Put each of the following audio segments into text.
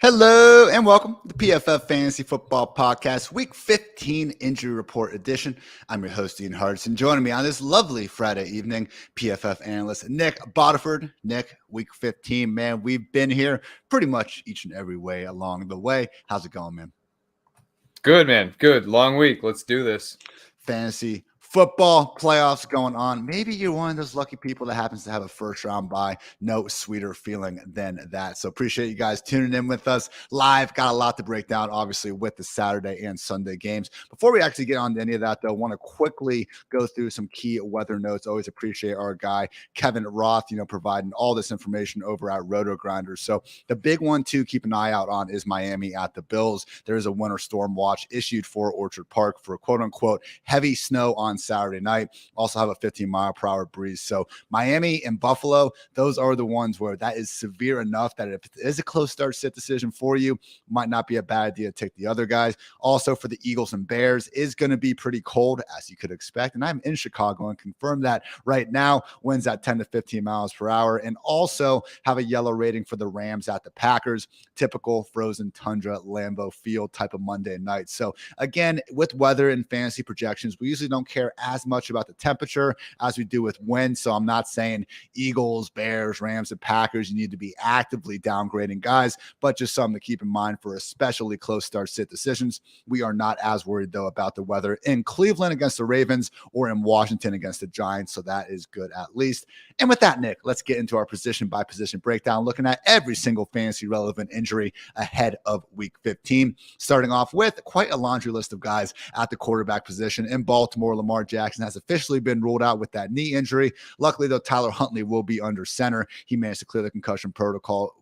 Hello and welcome to the PFF Fantasy Football Podcast, Week 15 Injury Report Edition. I'm your host, Ian Hartitz, and joining me on this lovely Friday evening, PFF analyst Nic Bodiford. Nic, Week 15, man, we've been here pretty much each and every way along the way. How's it going, man? Good, man. Good. Long week. Let's do this. Fantasy football playoffs going on. Maybe you're one of those lucky people that happens to have a first round bye. No sweeter feeling than that. So appreciate you guys tuning in with us live. Got a lot to break down, obviously, with the Saturday and Sunday games. Before we actually get on to any of that, though, I want to quickly go through some key weather notes. Always appreciate our guy, Kevin Roth, providing all this information over at Roto Grinders. So the big one to keep an eye out on is Miami at the Bills. There is a winter storm watch issued for Orchard Park for quote unquote heavy snow on Saturday night. Also have a 15-mile-per-hour breeze. So Miami and Buffalo, those are the ones where that is severe enough that if it is a close start-sit decision for you, might not be a bad idea to take the other guys. Also for the Eagles and Bears is going to be pretty cold, as you could expect. And I'm in Chicago and confirm that right now. Winds at 10 to 15 miles per hour. And also have a yellow rating for the Rams at the Packers. Typical frozen tundra Lambeau Field type of Monday night. So again, with weather and fantasy projections, we usually don't care as much about the temperature as we do with wind. So I'm not saying Eagles, Bears, Rams, and Packers, you need to be actively downgrading guys, but just something to keep in mind for especially close start-sit decisions. We are not as worried, though, about the weather in Cleveland against the Ravens or in Washington against the Giants. So that is good at least. And with that, Nic, let's get into our position-by-position breakdown, looking at every single fantasy-relevant injury ahead of Week 15, starting off with quite a laundry list of guys at the quarterback position. In Baltimore, Lamar Jackson has officially been ruled out with that knee injury. Luckily, though, Tyler Huntley will be under center. He managed to clear the concussion protocol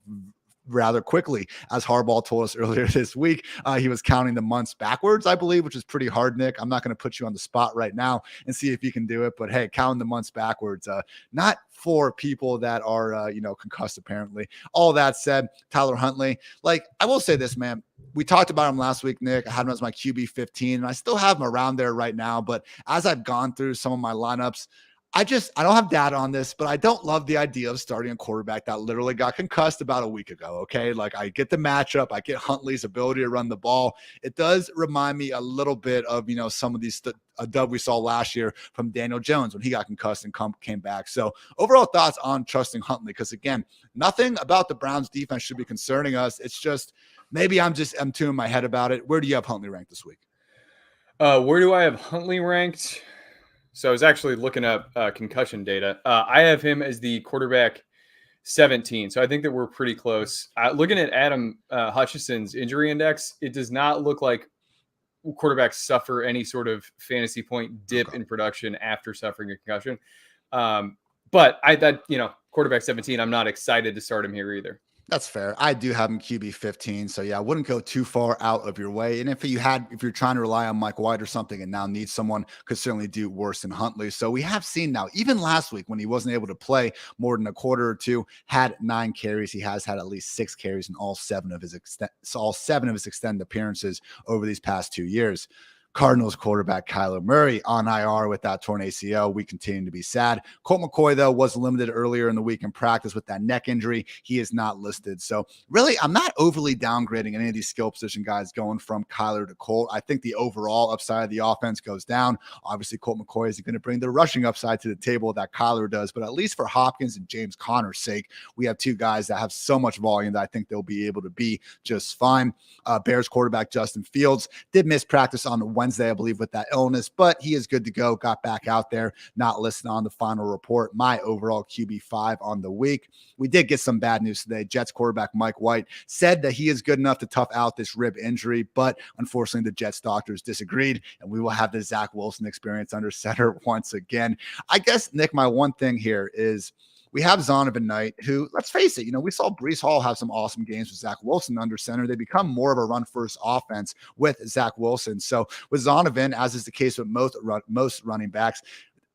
rather quickly. As Harbaugh told us earlier this week, he was counting the months backwards, I believe, which is pretty hard, Nic. I'm not going to put you on the spot right now and see if you can do it, but hey, counting the months backwards, not for people that are, concussed, apparently. All that said, Tyler Huntley, I will say this, man. We talked about him last week, Nic. I had him as my QB 15, and I still have him around there right now, but as I've gone through some of my lineups, I don't have data on this, but I don't love the idea of starting a quarterback that literally got concussed about a week ago. Okay. I get the matchup. I get Huntley's ability to run the ball. It does remind me a little bit of, some of these, a dub we saw last year from Daniel Jones when he got concussed and came back. So overall thoughts on trusting Huntley. Cause again, nothing about the Browns defense should be concerning us. It's just, maybe I'm too in my head about it. Where do you have Huntley ranked this week? Where do I have Huntley ranked? So I was actually looking up concussion data. I have him as the quarterback 17. So I think that we're pretty close. Looking at Adam Hutchinson's injury index, it does not look like quarterbacks suffer any sort of fantasy point dip in production after suffering a concussion. But quarterback 17, I'm not excited to start him here either. That's fair. I do have him QB 15. So yeah, I wouldn't go too far out of your way. And if you're trying to rely on Mike White or something and now need someone, could certainly do worse than Huntley. So we have seen now, even last week when he wasn't able to play more than a quarter or two, had 9 carries. He has had at least 6 carries in all seven of his extended appearances over these past 2 years. Cardinals quarterback Kyler Murray on IR with that torn ACL. We continue to be sad. Colt McCoy, though, was limited earlier in the week in practice with that neck injury. He is not listed. So really, I'm not overly downgrading any of these skill position guys going from Kyler to Colt. I think the overall upside of the offense goes down. Obviously, Colt McCoy is going to bring the rushing upside to the table that Kyler does. But at least for Hopkins and James Conner's sake, we have 2 guys that have so much volume that I think they'll be able to be just fine. Bears quarterback Justin Fields did miss practice on Wednesday, I believe, with that illness, but he is good to go. Got back out there, not listed on the final report. My overall QB5 on the week. We did get some bad news today. Jets quarterback Mike White said that he is good enough to tough out this rib injury, but unfortunately the Jets doctors disagreed, and we will have the Zach Wilson experience under center once again. I guess, Nic, my one thing here is we have Zonovan Knight, who, let's face it, we saw Breece Hall have some awesome games with Zach Wilson under center. They become more of a run-first offense with Zach Wilson. So with Zonovan, as is the case with most running backs,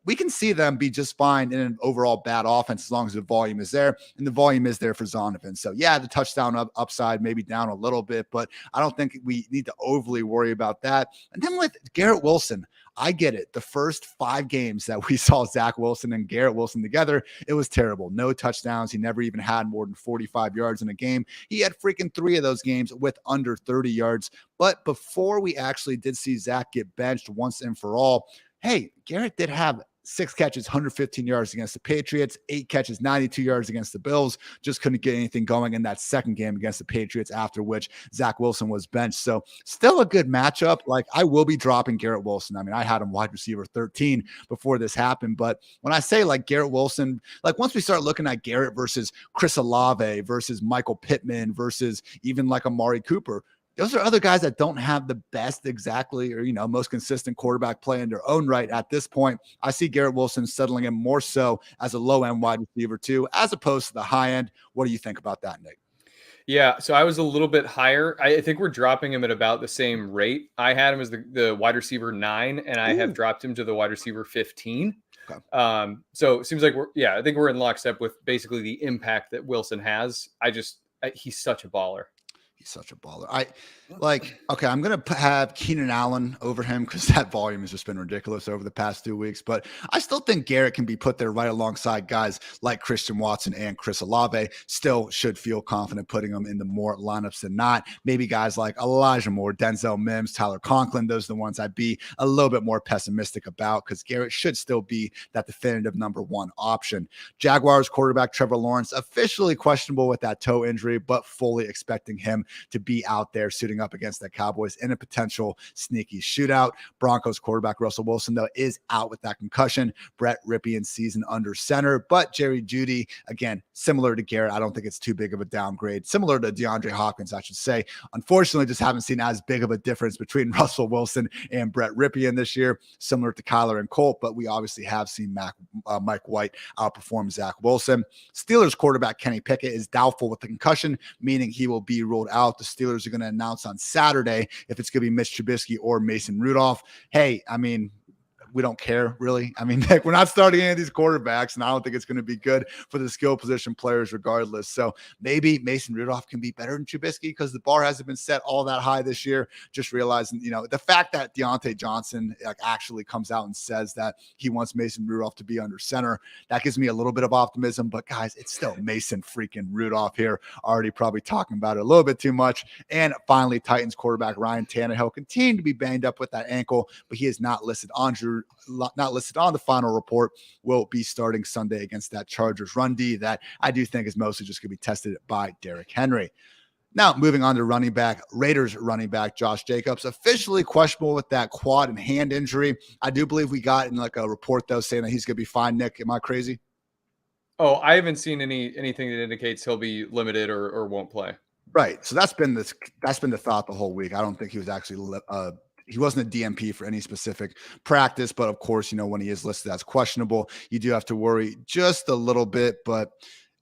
we can see them be just fine in an overall bad offense as long as the volume is there, and the volume is there for Zonovan. So yeah, the touchdown upside maybe down a little bit, but I don't think we need to overly worry about that. And then with Garrett Wilson, I get it. The first 5 games that we saw Zach Wilson and Garrett Wilson together, it was terrible. No touchdowns. He never even had more than 45 yards in a game. He had freaking 3 of those games with under 30 yards. But before we actually did see Zach get benched once and for all, hey, Garrett did have 6 catches, 115 yards against the Patriots, 8 catches, 92 yards against the Bills. Just couldn't get anything going in that second game against the Patriots, after which Zach Wilson was benched. So still a good matchup. Like, I will be dropping Garrett Wilson. I mean, I had him wide receiver 13 before this happened. But when I say like Garrett Wilson, like once we start looking at Garrett versus Chris Olave versus Michael Pittman versus even like Amari Cooper, those are other guys that don't have the best exactly, or, most consistent quarterback play in their own right at this point. I see Garrett Wilson settling in more so as a low end wide receiver too, as opposed to the high end. What do you think about that, Nick? Yeah, so I was a little bit higher. I think we're dropping him at about the same rate. I had him as the wide receiver 9, and I have dropped him to the wide receiver 15. Okay. So it seems like I think we're in lockstep with basically the impact that Wilson has. He's such a baller. He's such a baller. I'm going to have Keenan Allen over him because that volume has just been ridiculous over the past 2 weeks. But I still think Garrett can be put there right alongside guys like Christian Watson and Chris Olave. Still should feel confident putting them into more lineups than not. Maybe guys like Elijah Moore, Denzel Mims, Tyler Conklin. Those are the ones I'd be a little bit more pessimistic about, because Garrett should still be that definitive number 1 option. Jaguars quarterback Trevor Lawrence, officially questionable with that toe injury, but fully expecting him to be out there suiting up against the Cowboys in a potential sneaky shootout. Broncos quarterback Russell Wilson, though, is out with that concussion. Brett Rypien season under center, but Jerry Jeudy, again, similar to Garrett, I don't think it's too big of a downgrade. Similar to DeAndre Hopkins, I should say. Unfortunately, just haven't seen as big of a difference between Russell Wilson and Brett Rypien this year, similar to Kyler and Colt, but we obviously have seen Mike White outperform Zach Wilson. Steelers quarterback Kenny Pickett is doubtful with the concussion, meaning he will be ruled out. The Steelers are going to announce on Saturday if it's going to be Mitch Trubisky or Mason Rudolph. Hey, I mean, we don't care, really. I mean, Nick, we're not starting any of these quarterbacks, and I don't think it's going to be good for the skill position players regardless. So maybe Mason Rudolph can be better than Trubisky because the bar hasn't been set all that high this year. Just realizing, the fact that Deontay Johnson actually comes out and says that he wants Mason Rudolph to be under center, that gives me a little bit of optimism. But guys, it's still Mason freaking Rudolph here. Already probably talking about it a little bit too much. And finally, Titans quarterback Ryan Tannehill continued to be banged up with that ankle, but he is not listed on the final report. Will be starting Sunday against that Chargers run D that I do think is mostly just going to be tested by Derrick Henry. Now, moving on to running back, Raiders running back Josh Jacobs, officially questionable with that quad and hand injury. I do believe we got in like a report, though, saying that he's going to be fine. Nick, am I crazy? Oh, I haven't seen anything that indicates he'll be limited or won't play. Right. So that's been the thought the whole week. I don't think he was actually he wasn't a DMP for any specific practice, but of course, when he is listed as questionable, you do have to worry just a little bit. But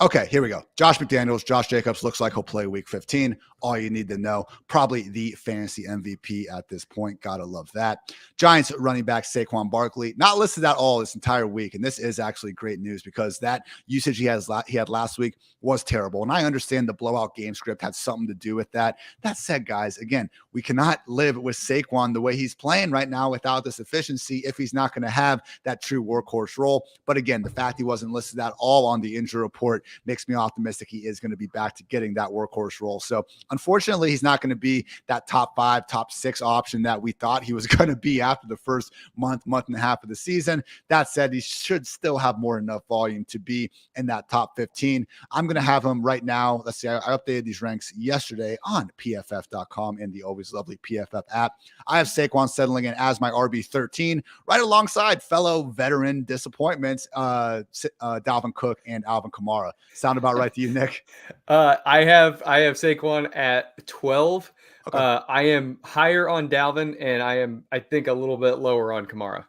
okay, here we go. Josh Jacobs looks like he'll play week 15. All you need to know, probably the fantasy MVP at this point. Gotta love that. Giants running back Saquon Barkley, not listed at all this entire week. And this is actually great news because that usage he had last week was terrible. And I understand the blowout game script had something to do with that. That said, guys, again, we cannot live with Saquon the way he's playing right now without this efficiency if he's not going to have that true workhorse role. But again, the fact he wasn't listed at all on the injury report makes me optimistic he is going to be back to getting that workhorse role. So unfortunately, he's not going to be that top 5, top 6 option that we thought he was going to be after the first month and a half of the season. That said, he should still have more than enough volume to be in that top 15. I'm going to have him right now. Let's see, I updated these ranks yesterday on PFF.com and the always lovely PFF app. I have Saquon settling in as my RB13, right alongside fellow veteran disappointments, Dalvin Cook and Alvin Kamara. Sound about right to you, Nick? I have Saquon at 12. Okay. I am higher on Dalvin, and I think a little bit lower on Kamara.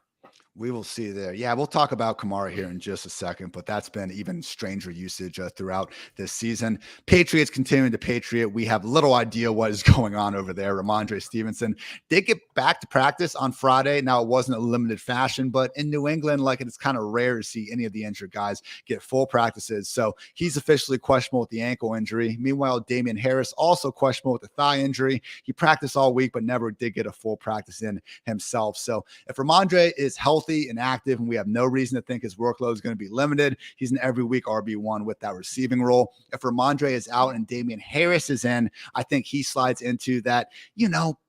We will see there. Yeah, we'll talk about Kamara here in just a second, but that's been even stranger usage throughout this season. Patriots continuing to Patriot. We have little idea what is going on over there. Ramondre Stevenson did get back to practice on Friday. Now, it wasn't a limited fashion, but in New England, like it's kind of rare to see any of the injured guys get full practices. So he's officially questionable with the ankle injury. Meanwhile, Damian Harris also questionable with the thigh injury. He practiced all week, but never did get a full practice in himself. So if Ramondre is healthy and active, and we have no reason to think his workload is going to be limited, he's an every week RB1 with that receiving role. If Ramondre is out and Damian Harris is in, I think he slides into that,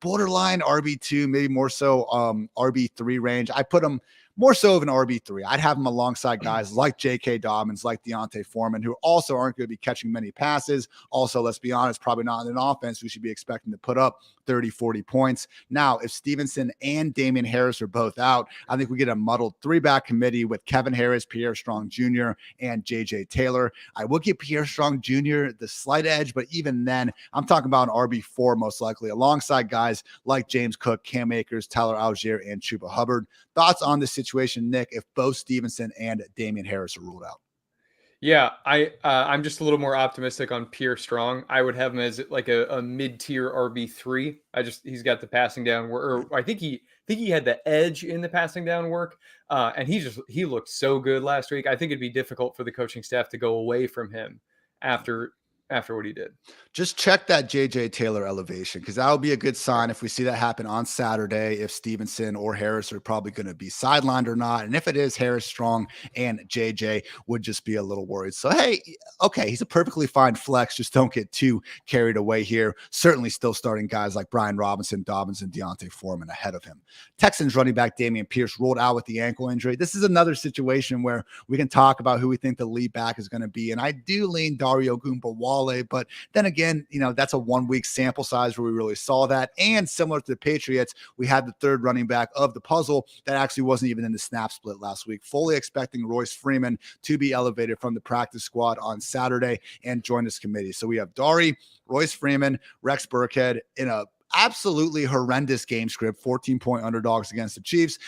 borderline RB2, maybe more so RB3 range. I put him more so of an RB3. I'd have him alongside guys like J.K. Dobbins, like Deontay Foreman, who also aren't going to be catching many passes. Also, let's be honest, probably not in an offense we should be expecting to put up 30, 40 points. Now, if Stevenson and Damian Harris are both out, I think we get a muddled three-back committee with Kevin Harris, Pierre Strong Jr., and J.J. Taylor. I would give Pierre Strong Jr. the slight edge, but even then, I'm talking about an RB4 most likely, alongside guys like James Cook, Cam Akers, Tyler Algier, and Chuba Hubbard. Thoughts on this situation, Nick, if both Stevenson and Damian Harris are ruled out? Yeah, I'm just a little more optimistic on Pierre Strong. I would have him as like a mid-tier RB3. He's got the passing down work. I think he had the edge in the passing down work, and he looked so good last week. I think it'd be difficult for the coaching staff to go away from him after what he did. Just check that J.J. Taylor elevation, because that will be a good sign if we see that happen on Saturday, if Stevenson or Harris are probably going to be sidelined or not. And if it is Harris, Strong, and J.J. would just be a little worried. So, hey, okay, he's a perfectly fine flex. Just don't get too carried away here. Certainly still starting guys like Brian Robinson, Dobbins, and Deontay Foreman ahead of him. Texans running back Dameon Pierce ruled out with the ankle injury. This is another situation where we can talk about who we think the lead back is going to be. And I do lean Dario Gumbawale, but then again, that's a 1 week sample size where we really saw that. And similar to the Patriots, we had the third running back of the puzzle that actually wasn't even in the snap split last week. Fully expecting Royce Freeman to be elevated from the practice squad on Saturday and join this committee. So we have Dari, Royce Freeman, Rex Burkhead in a absolutely horrendous game script, 14-point underdogs against the Chiefs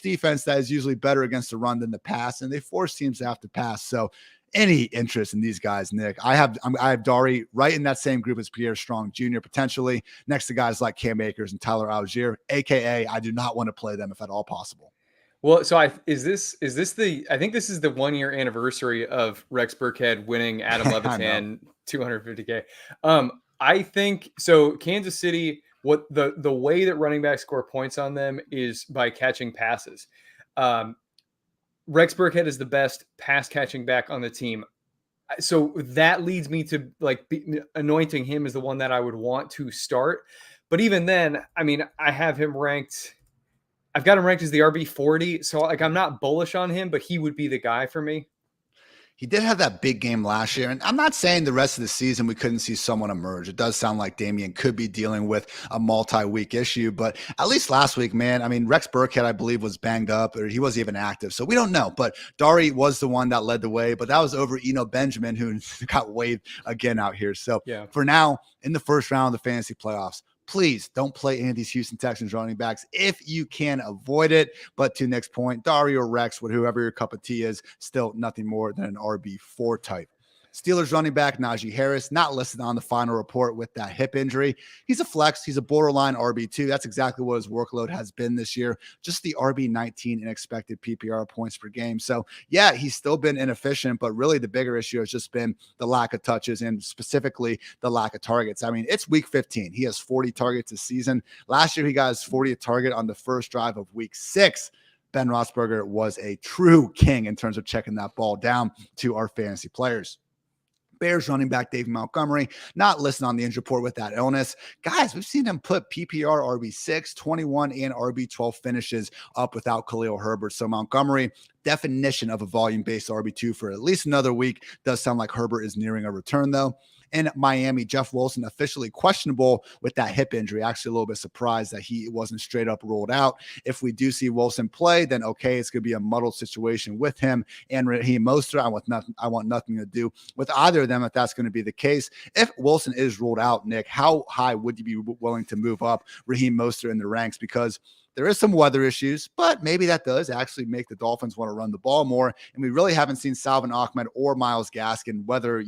defense that is usually better against the run than the pass, and they force teams to have to pass. So any interest in these guys, Nick? I have Dari right in that same group as Pierre Strong Jr. potentially, next to guys like Cam Akers and Tyler Algier, aka I do not want to play them if at all possible. Well, so I think this is the 1 year anniversary of Rex Burkhead winning Adam Levitan $250K. I think so. Kansas City, what the way that running backs score points on them is by catching passes. Rex Burkhead is the best pass catching back on the team. So that leads me to anointing him as the one that I would want to start. But even then, I mean, I have him ranked. I've got him ranked as the RB40. So I'm not bullish on him, but he would be the guy for me. He did have that big game last year, and I'm not saying the rest of the season we couldn't see someone emerge. It does sound like Damian could be dealing with a multi-week issue, but at least last week, man, I mean, Rex Burkhead, I believe, was banged up, or he wasn't even active, so we don't know. But Dari was the one that led the way, but that was over Eno Benjamin, who got waived again out here. So for now, in the first round of the fantasy playoffs, please don't play any of these Houston Texans running backs if you can avoid it. But to Nick's point, Dario or Rex, whoever your cup of tea is, still nothing more than an RB4 type. Steelers running back Najee Harris, not listed on the final report with that hip injury. He's a flex. He's a borderline RB2. That's exactly what his workload has been this year. Just the RB19 in expected PPR points per game. So, yeah, he's still been inefficient, but really the bigger issue has just been the lack of touches and specifically the lack of targets. I mean, it's week 15. He has 40 targets this season. Last year, he got his 40th target on the first drive of week 6. Ben Roethlisberger was a true king in terms of checking that ball down to our fantasy players. Bears running back David Montgomery, not listed on the injury report with that illness. Guys, we've seen him put PPR RB6, 21, and RB12 finishes up without Khalil Herbert. So Montgomery, definition of a volume-based RB2 for at least another week. Does sound like Herbert is nearing a return, though. In Miami, Jeff Wilson officially questionable with that hip injury. Actually, a little bit surprised that he wasn't straight up ruled out. If we do see Wilson play, then okay, it's going to be a muddled situation with him and Raheem Mostert. I want nothing to do with either of them if that's going to be the case. If Wilson is ruled out, Nick, how high would you be willing to move up Raheem Mostert in the ranks? Because There is some weather issues, but maybe that does actually make the Dolphins want to run the ball more. And we really haven't seen Salvin Ahmed or Myles Gaskin, whether,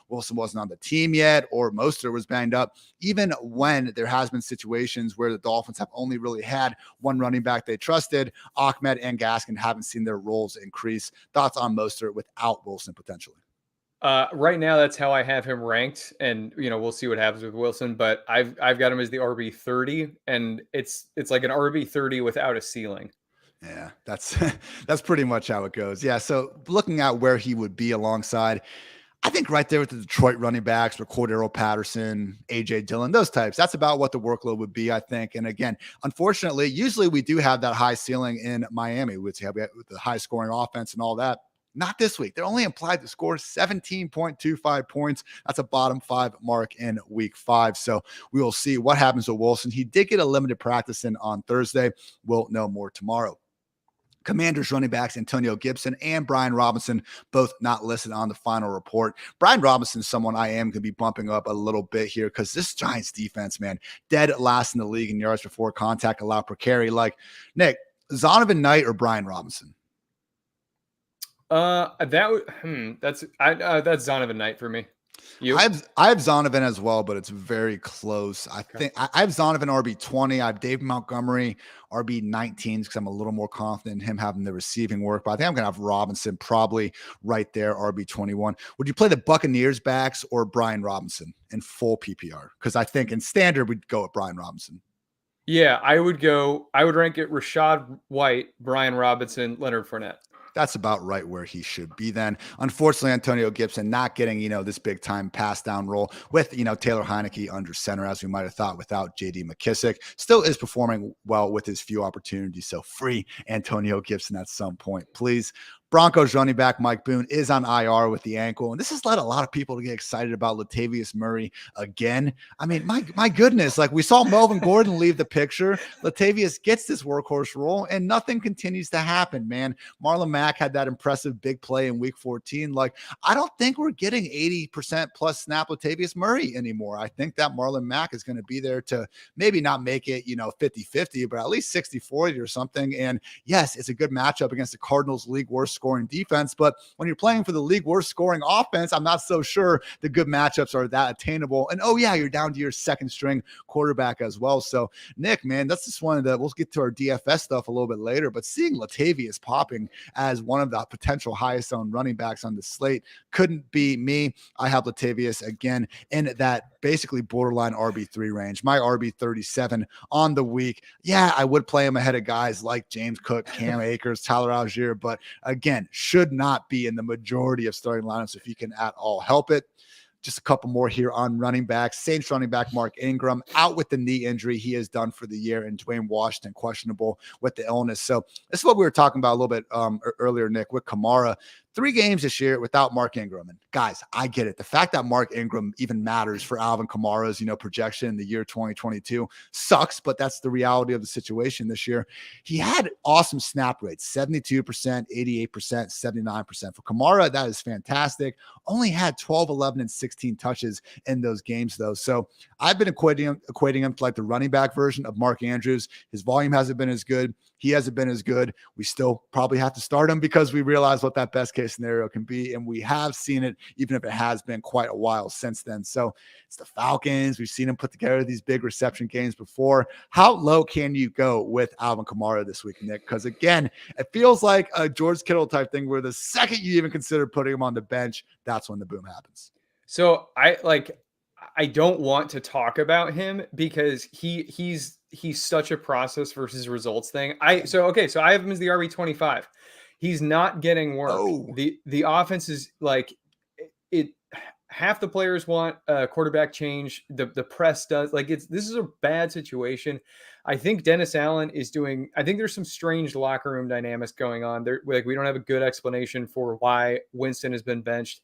Wilson wasn't on the team yet or Mostert was banged up, even when there has been situations where the Dolphins have only really had one running back they trusted. Ahmed and Gaskin haven't seen their roles increase. Thoughts on Mostert without Wilson potentially? Right now, that's how I have him ranked, and we'll see what happens with Wilson. But I've got him as the RB30, and it's like an RB30 without a ceiling. Yeah, that's that's pretty much how it goes. Yeah, so looking at where he would be alongside, I think right there with the Detroit running backs, with Cordero Patterson, AJ Dillon, those types, that's about what the workload would be, I think. And again, unfortunately, usually we do have that high ceiling in Miami with the high scoring offense and all that. Not this week. They're only implied to score 17.25 points. That's a bottom 5 mark in week 5. So we will see what happens with Wilson. He did get a limited practice in on Thursday. We'll know more tomorrow. Commanders running backs Antonio Gibson and Brian Robinson, both not listed on the final report. Brian Robinson is someone I am going to be bumping up a little bit here because this Giants defense, man, dead last in the league in yards before contact allowed per carry. Like, Nick, Zonovan Knight or Brian Robinson? That's Zonovan Knight for me. I have Zonovan as well, but it's very close. I think I have Zonovan RB20. I have Dave Montgomery RB19 because I'm a little more confident in him having the receiving work. But I think I'm going to have Robinson probably right there, RB21. Would you play the Buccaneers backs or Brian Robinson in full PPR? Because I think in standard, we'd go with Brian Robinson. Yeah, I would rank it Rachaad White, Brian Robinson, Leonard Fournette. That's about right where he should be then. Unfortunately, Antonio Gibson not getting, this big time pass down role with, Taylor Heineke under center, as we might have thought without JD McKissick. Still is performing well with his few opportunities. So free Antonio Gibson at some point, please. Broncos running back Mike Boone is on IR with the ankle, and this has led a lot of people to get excited about Latavius Murray again. I mean, my goodness, like we saw Melvin Gordon leave the picture. Latavius gets this workhorse role, and nothing continues to happen, man. Marlon Mack had that impressive big play in week 14. Like, I don't think we're getting 80% plus snap Latavius Murray anymore. I think that Marlon Mack is going to be there to maybe not make it, 50-50, but at least 60-40 or something. And yes, it's a good matchup against the Cardinals' league worst scoring defense, but when you're playing for the league worst scoring offense, I'm not so sure the good matchups are that attainable. And oh yeah, you're down to your second string quarterback as well. So Nick, man, that's just one of the, we'll get to our DFS stuff a little bit later, but seeing Latavius popping as one of the potential highest owned running backs on the slate couldn't be me. I have Latavius again in that basically borderline RB3 range, my RB37 on the week. Yeah, I would play him ahead of guys like James Cook, Cam Akers, Tyler Algier, but again, should not be in the majority of starting lineups if you can at all help it. Just a couple more here on running backs. Saints running back Mark Ingram out with the knee injury he is done for the year, and Dwayne Washington questionable with the illness. So this is what we were talking about a little bit earlier, Nick, with Kamara. 3 games this year without Mark Ingram. And guys, I get it. The fact that Mark Ingram even matters for Alvin Kamara's, projection in the year 2022 sucks, but that's the reality of the situation this year. He had awesome snap rates, 72%, 88%, 79%. For Kamara, that is fantastic. Only had 12, 11, and 16 touches in those games, though. So I've been equating him to like the running back version of Mark Andrews. His volume hasn't been as good. He hasn't been as good. We still probably have to start him because we realize what that best case scenario can be. And we have seen it, even if it has been quite a while since then. So it's the Falcons. We've seen him put together these big reception games before. How low can you go with Alvin Kamara this week, Nick? Because again, it feels like a George Kittle type thing where the second you even consider putting him on the bench, that's when the boom happens. So I don't want to talk about him because he's such a process versus results thing. So I have him as the RB25. He's not getting work. Oh. The offense is like it. Half the players want a quarterback change. The press does. This is a bad situation. I think Dennis Allen is doing. I think there's some strange locker room dynamics going on there. We don't have a good explanation for why Winston has been benched.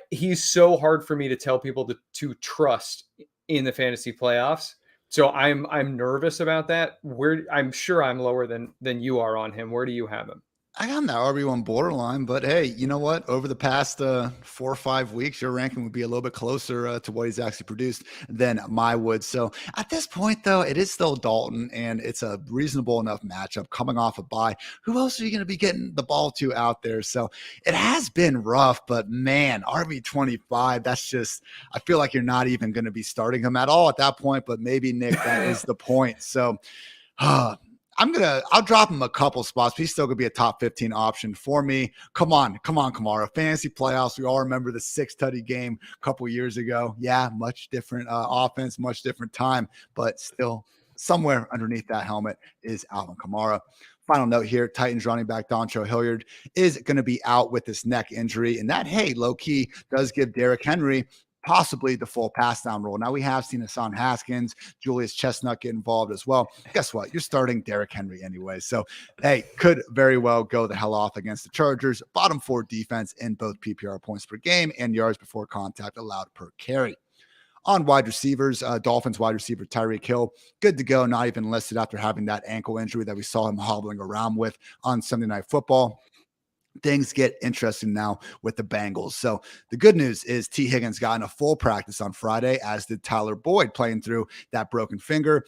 He's so hard for me to tell people to trust in the fantasy playoffs. So I'm nervous about that. I'm sure I'm lower than you are on him. Where do you have him? I got that RB1 borderline, but hey, you know what? Over the past 4 or 5 weeks, your ranking would be a little bit closer to what he's actually produced than my would. So at this point, though, it is still Dalton, and it's a reasonable enough matchup coming off a bye. Who else are you going to be getting the ball to out there? So it has been rough, but man, RB25, that's just, I feel like you're not even going to be starting him at all at that point, but maybe, Nick, that is the point. So, I'll drop him a couple spots, but he's still gonna be a top 15 option for me. Come on, Kamara. Fantasy playoffs. We all remember the 6-tutty game a couple years ago. Yeah, much different offense, much different time, but still somewhere underneath that helmet is Alvin Kamara. Final note here, Titans running back Dontrell Hilliard is going to be out with this neck injury, and that, hey, low key does give Derrick Henry possibly the full pass down role. Now we have seen Hassan Haskins, Julius Chestnut get involved as well. Guess what? You're starting Derrick Henry anyway. So, hey, could very well go the hell off against the Chargers. Bottom 4 defense in both PPR points per game and yards before contact allowed per carry. On wide receivers, Dolphins wide receiver Tyreek Hill, good to go, not even listed after having that ankle injury that we saw him hobbling around with on Sunday Night Football. Things get interesting now with the Bengals. So the good news is T. Higgins got in a full practice on Friday, as did Tyler Boyd, playing through that broken finger.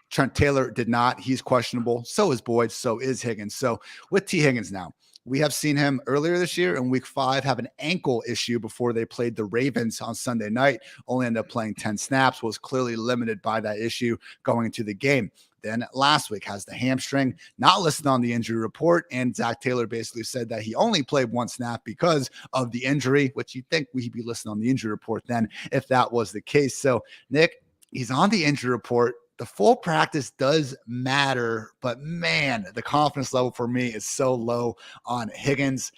Trent Taylor did not. He's questionable. So is Boyd. So is Higgins. So with T. Higgins now, we have seen him earlier this year in week 5 have an ankle issue before they played the Ravens on Sunday night. Only ended up playing 10 snaps, was clearly limited by that issue going into the game. Then last week has the hamstring, not listed on the injury report. And Zach Taylor basically said that he only played 1 snap because of the injury, which you'd think we'd be listed on the injury report then if that was the case. So, Nick, he's on the injury report. The full practice does matter, but man, the confidence level for me is so low on Higgins.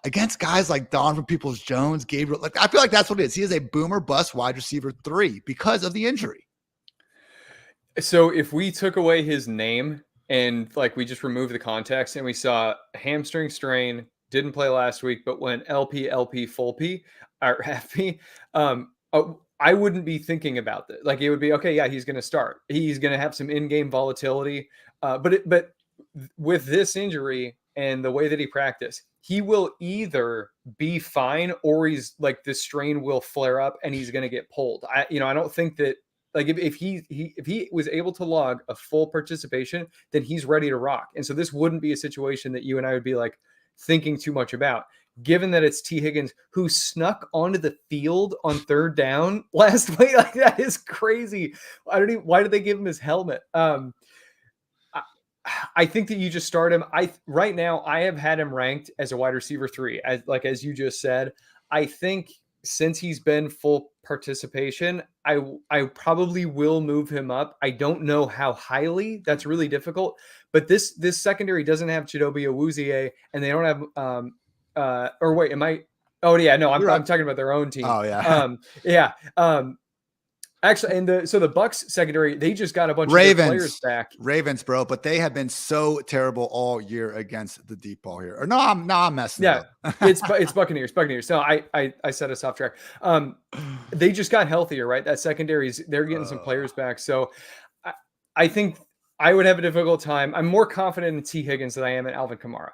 Against guys like Donovan Peoples-Jones, Gabriel, like I feel like that's what it is. He is a boomer bust wide receiver 3 because of the injury. So if we took away his name and like we just removed the context and we saw hamstring strain, didn't play last week, but went LP, full P, or FP, I wouldn't be thinking about that. Like it would be, okay, yeah, he's going to start. He's going to have some in-game volatility. But with this injury and the way that he practiced, he will either be fine or he's like the strain will flare up and he's going to get pulled. I don't think that, like if he was able to log a full participation, then he's ready to rock. And so this wouldn't be a situation that you and I would be like thinking too much about, given that it's T. Higgins who snuck onto the field on 3rd down last week. Like that is crazy. Why did they give him his helmet? I think that you just start him. Right now I have had him ranked as a wide receiver 3, as you just said. I think since he's been full participation, I probably will move him up. I don't know how highly. That's really difficult. But this secondary doesn't have Chidobe Awuzie, and they don't have or wait, am I? Oh yeah, no, I'm talking about their own team. Oh yeah, yeah. Actually, and so the Bucks secondary, they just got a bunch of players back. Ravens, bro, but they have been so terrible all year against the deep ball here. Or no, I'm messing up. it's Buccaneers. So I set us off track. They just got healthier, right? That secondary's they're getting some players back. So I think I would have a difficult time. I'm more confident in T. Higgins than I am in Alvin Kamara.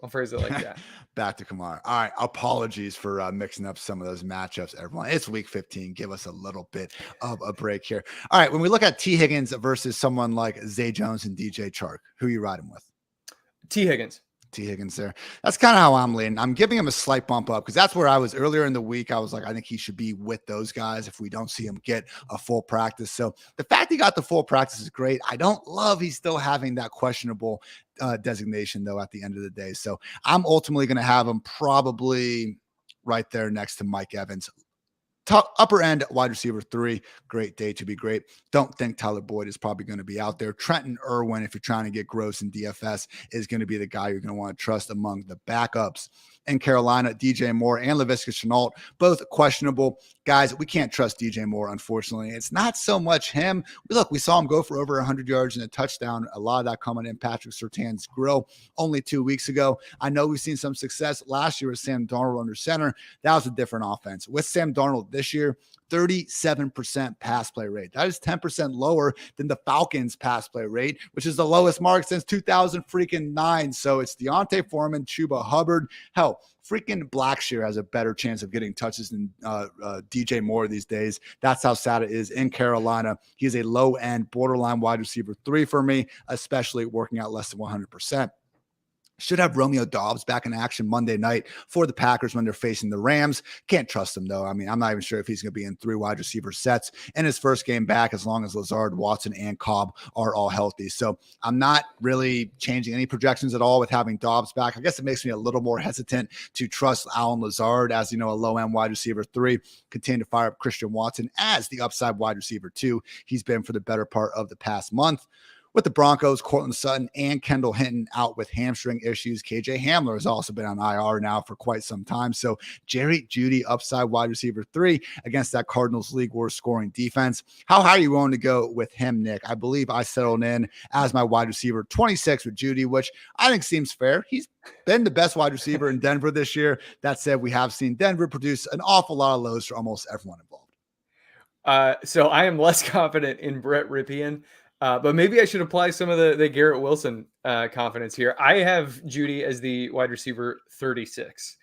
I'll phrase it like that. Back to Kamara. All right. Apologies for mixing up some of those matchups, everyone. It's week 15. Give us a little bit of a break here. All right. When we look at T. Higgins versus someone like Zay Jones and DJ Chark, who are you riding with? T. Higgins. T. Higgins there. That's kind of how I'm leaning. I'm giving him a slight bump up because that's where I was earlier in the week. I was like, I think he should be with those guys if we don't see him get a full practice. So the fact he got the full practice is great. I don't love he's still having that questionable designation, though, at the end of the day. So I'm ultimately going to have him probably right there next to Mike Evans. Top upper end wide receiver 3, great day to be great. Don't think Tyler Boyd is probably going to be out there. Trenton Irwin, if you're trying to get gross in DFS, is going to be the guy you're going to want to trust among the backups. in Carolina. DJ Moore and Laviska Shenault, both questionable. Guys, we can't trust DJ Moore, unfortunately. It's not so much him. Look, we saw him go for over 100 yards and a touchdown. A lot of that coming in Patrick Surtain's grill only 2 weeks ago. I know we've seen some success last year with Sam Darnold under center. That was a different offense. With Sam Darnold this year, 37% pass play rate. That is 10% lower than the Falcons pass play rate, which is the lowest mark since 2009. So it's Deontay Foreman, Chuba Hubbard. Hell, freaking Blackshear has a better chance of getting touches than DJ Moore these days. That's how sad it is in Carolina. He's a low-end borderline wide receiver 3 for me, especially working out less than 100%. Should have Romeo Doubs back in action Monday night for the Packers when they're facing the Rams. Can't trust him, though. I mean, I'm not even sure if he's going to be in 3 wide receiver sets in his first game back as long as Lazard, Watson, and Cobb are all healthy. So I'm not really changing any projections at all with having Doubs back. I guess it makes me a little more hesitant to trust Allen Lazard as, a low-end wide receiver 3. Continue to fire up Christian Watson as the upside wide receiver 2. He's been for the better part of the past month. With the Broncos, Cortland Sutton and Kendall Hinton out with hamstring issues. KJ Hamler has also been on IR now for quite some time. So Jerry Jeudy, upside wide receiver 3 against that Cardinals league worst scoring defense. How high are you willing to go with him, Nick? I believe I settled in as my wide receiver 26 with Jeudy, which I think seems fair. He's been the best wide receiver in Denver this year. That said, we have seen Denver produce an awful lot of lows for almost everyone involved. So I am less confident in Brett Ripien. But maybe I should apply some of the Garrett Wilson confidence here. I have Jeudy as the wide receiver 36.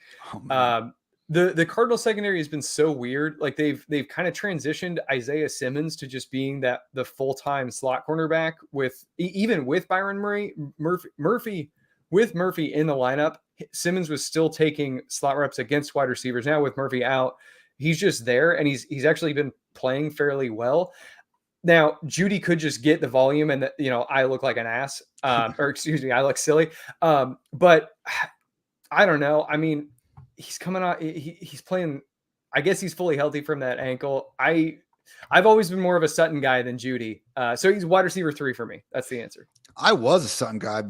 The Cardinals secondary has been so weird. Like they've kind of transitioned Isaiah Simmons to just being the full-time slot cornerback even with Byron Murphy with Murphy in the lineup. Simmons was still taking slot reps against wide receivers. Now with Murphy out, he's just there, and he's actually been playing fairly well. Now, Jeudy could just get the volume and, I look like an ass, or excuse me, I look silly. But I don't know. I mean, he's coming out. He's playing. I guess he's fully healthy from that ankle. I've always been more of a Sutton guy than Jeudy. So he's wide receiver 3 for me. That's the answer. I was a Sutton guy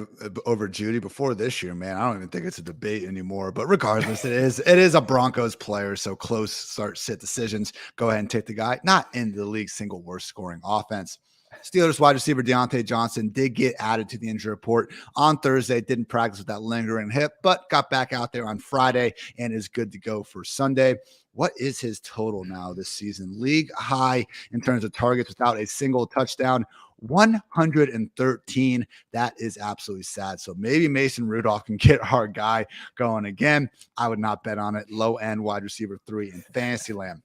over Jeudy before this year, man. I don't even think it's a debate anymore. But regardless, it is a Broncos player. So close start-sit decisions. Go ahead and take the guy. Not in the league's single worst scoring offense. Steelers wide receiver Deontay Johnson did get added to the injury report on Thursday. Didn't practice with that lingering hip, but got back out there on Friday and is good to go for Sunday. What is his total now this season? League high in terms of targets without a single touchdown. 113. That is absolutely sad. So maybe Mason Rudolph can get our guy going again. I would not bet on it. Low end wide receiver 3 in Fantasyland.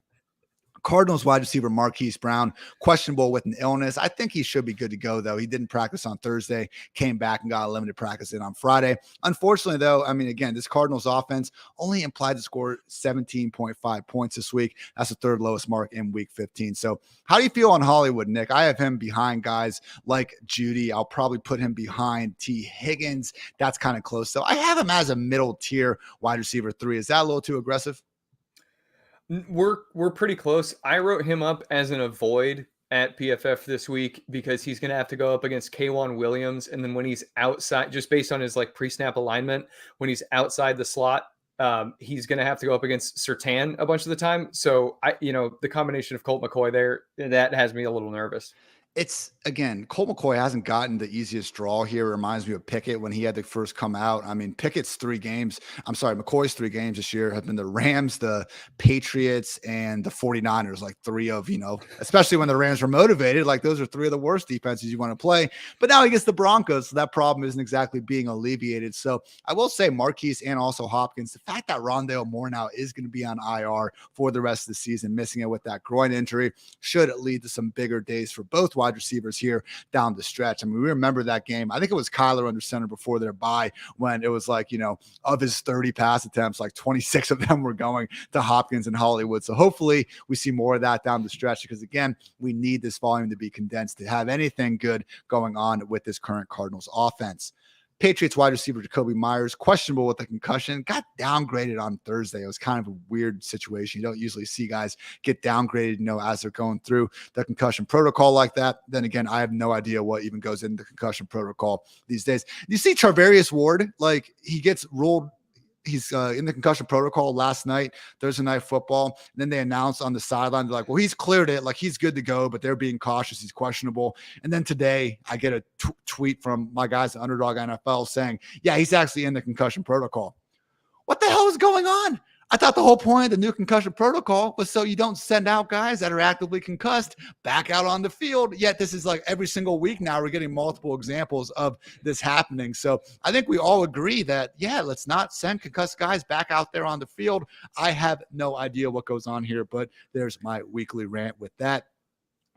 Cardinals wide receiver Marquise Brown, questionable with an illness. I think he should be good to go, though. He didn't practice on Thursday, came back and got a limited practice in on Friday. Unfortunately, though, I mean, again, this Cardinals offense only implied to score 17.5 points this week. That's the 3rd lowest mark in week 15. So how do you feel on Hollywood, Nick? I have him behind guys like Jeudy. I'll probably put him behind T. Higgins. That's kind of close. So I have him as a middle tier wide receiver 3. Is that a little too aggressive? We're pretty close. I wrote him up as an avoid at PFF this week because he's going to have to go up against K'Wan Williams. And then when he's outside, just based on his pre-snap alignment, when he's outside the slot, he's going to have to go up against Surtain a bunch of the time. So the combination of Colt McCoy there, that has me a little nervous. It's, again, Colt McCoy hasn't gotten the easiest draw here. It reminds me of Pickett when he had to first come out. I mean, McCoy's 3 games this year have been the Rams, the Patriots, and the 49ers, like 3 of, especially when the Rams were motivated, like those are 3 of the worst defenses you want to play. But now he gets the Broncos, so that problem isn't exactly being alleviated. So I will say Marquise and also Hopkins, the fact that Rondale Moore now is going to be on IR for the rest of the season, missing it with that groin injury, should lead to some bigger days for both wide receivers here down the stretch. I mean, we remember that game. I think it was Kyler under center before their bye when it was of his 30 pass attempts, 26 of them were going to Hopkins and Hollywood. So hopefully we see more of that down the stretch because, again, we need this volume to be condensed to have anything good going on with this current Cardinals offense. Patriots wide receiver Jacoby Myers, questionable with a concussion, got downgraded on Thursday. It was kind of a weird situation. You don't usually see guys get downgraded, as they're going through the concussion protocol like that. Then again, I have no idea what even goes into the concussion protocol these days. You see Charvarius Ward, he gets ruled he's in the concussion protocol last night, Thursday Night Football. And then they announced on the sideline, they're like, well, he's cleared it. Like, he's good to go, but they're being cautious. He's questionable. And then today I get a tweet from my guys at Underdog NFL saying, yeah, he's actually in the concussion protocol. What the hell is going on? I thought the whole point of the new concussion protocol was so you don't send out guys that are actively concussed back out on the field. Yet this is like every single week now we're getting multiple examples of this happening. So I think we all agree that, yeah, let's not send concussed guys back out there on the field. I have no idea what goes on here, but there's my weekly rant with that.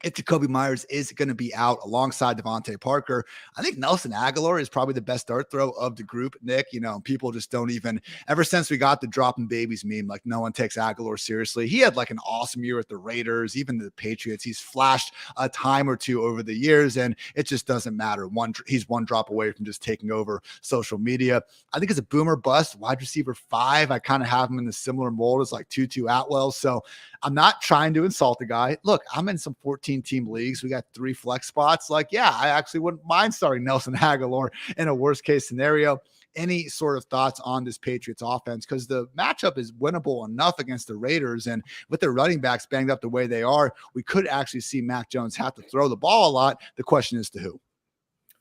If Jacoby Myers is going to be out alongside Devontae Parker, I think Nelson Aguilar is probably the best dart throw of the group, Nick. You know, people just don't even, ever since we got the dropping babies meme, like no one takes Aguilar seriously. He had like an awesome year with the Raiders, even the Patriots. He's flashed a time or two over the years, and it just doesn't matter. He's one drop away from just taking over social media. I think it's a boomer bust, wide receiver 5. I kind of have him in the similar mold as like Tutu Atwell. So I'm not trying to insult the guy. Look, I'm in some 14-team leagues. We got 3 flex spots. Like, yeah, I actually wouldn't mind starting Nelson Aguilar in a worst case scenario. Any sort of thoughts on this Patriots offense? Because the matchup is winnable enough against the Raiders, and with their running backs banged up the way they are, we could actually see Mac Jones have to throw the ball a lot. The question is to who?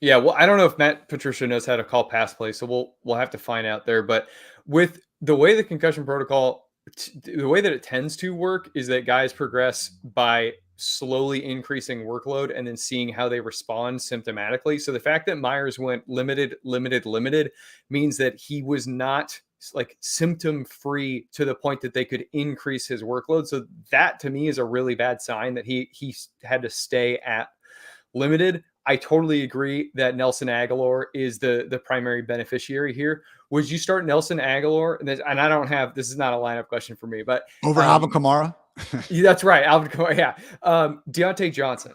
Yeah, well, I don't know if Matt Patricia knows how to call pass play, so we'll have to find out there. But with the way the concussion protocol, the way that it tends to work is that guys progress by slowly increasing workload and then seeing how they respond symptomatically. So the fact that Myers went limited means that he was not like symptom free to the point that they could increase his workload. So that to me is a really bad sign that he had to stay at limited. I totally agree that Nelson Aguilar is the primary beneficiary here. Would you start Nelson Aguilar? And I don't have, this is not a lineup question for me, but over Alvin Kamara? That's right. Alvin Kamara. Yeah. Deontay Johnson.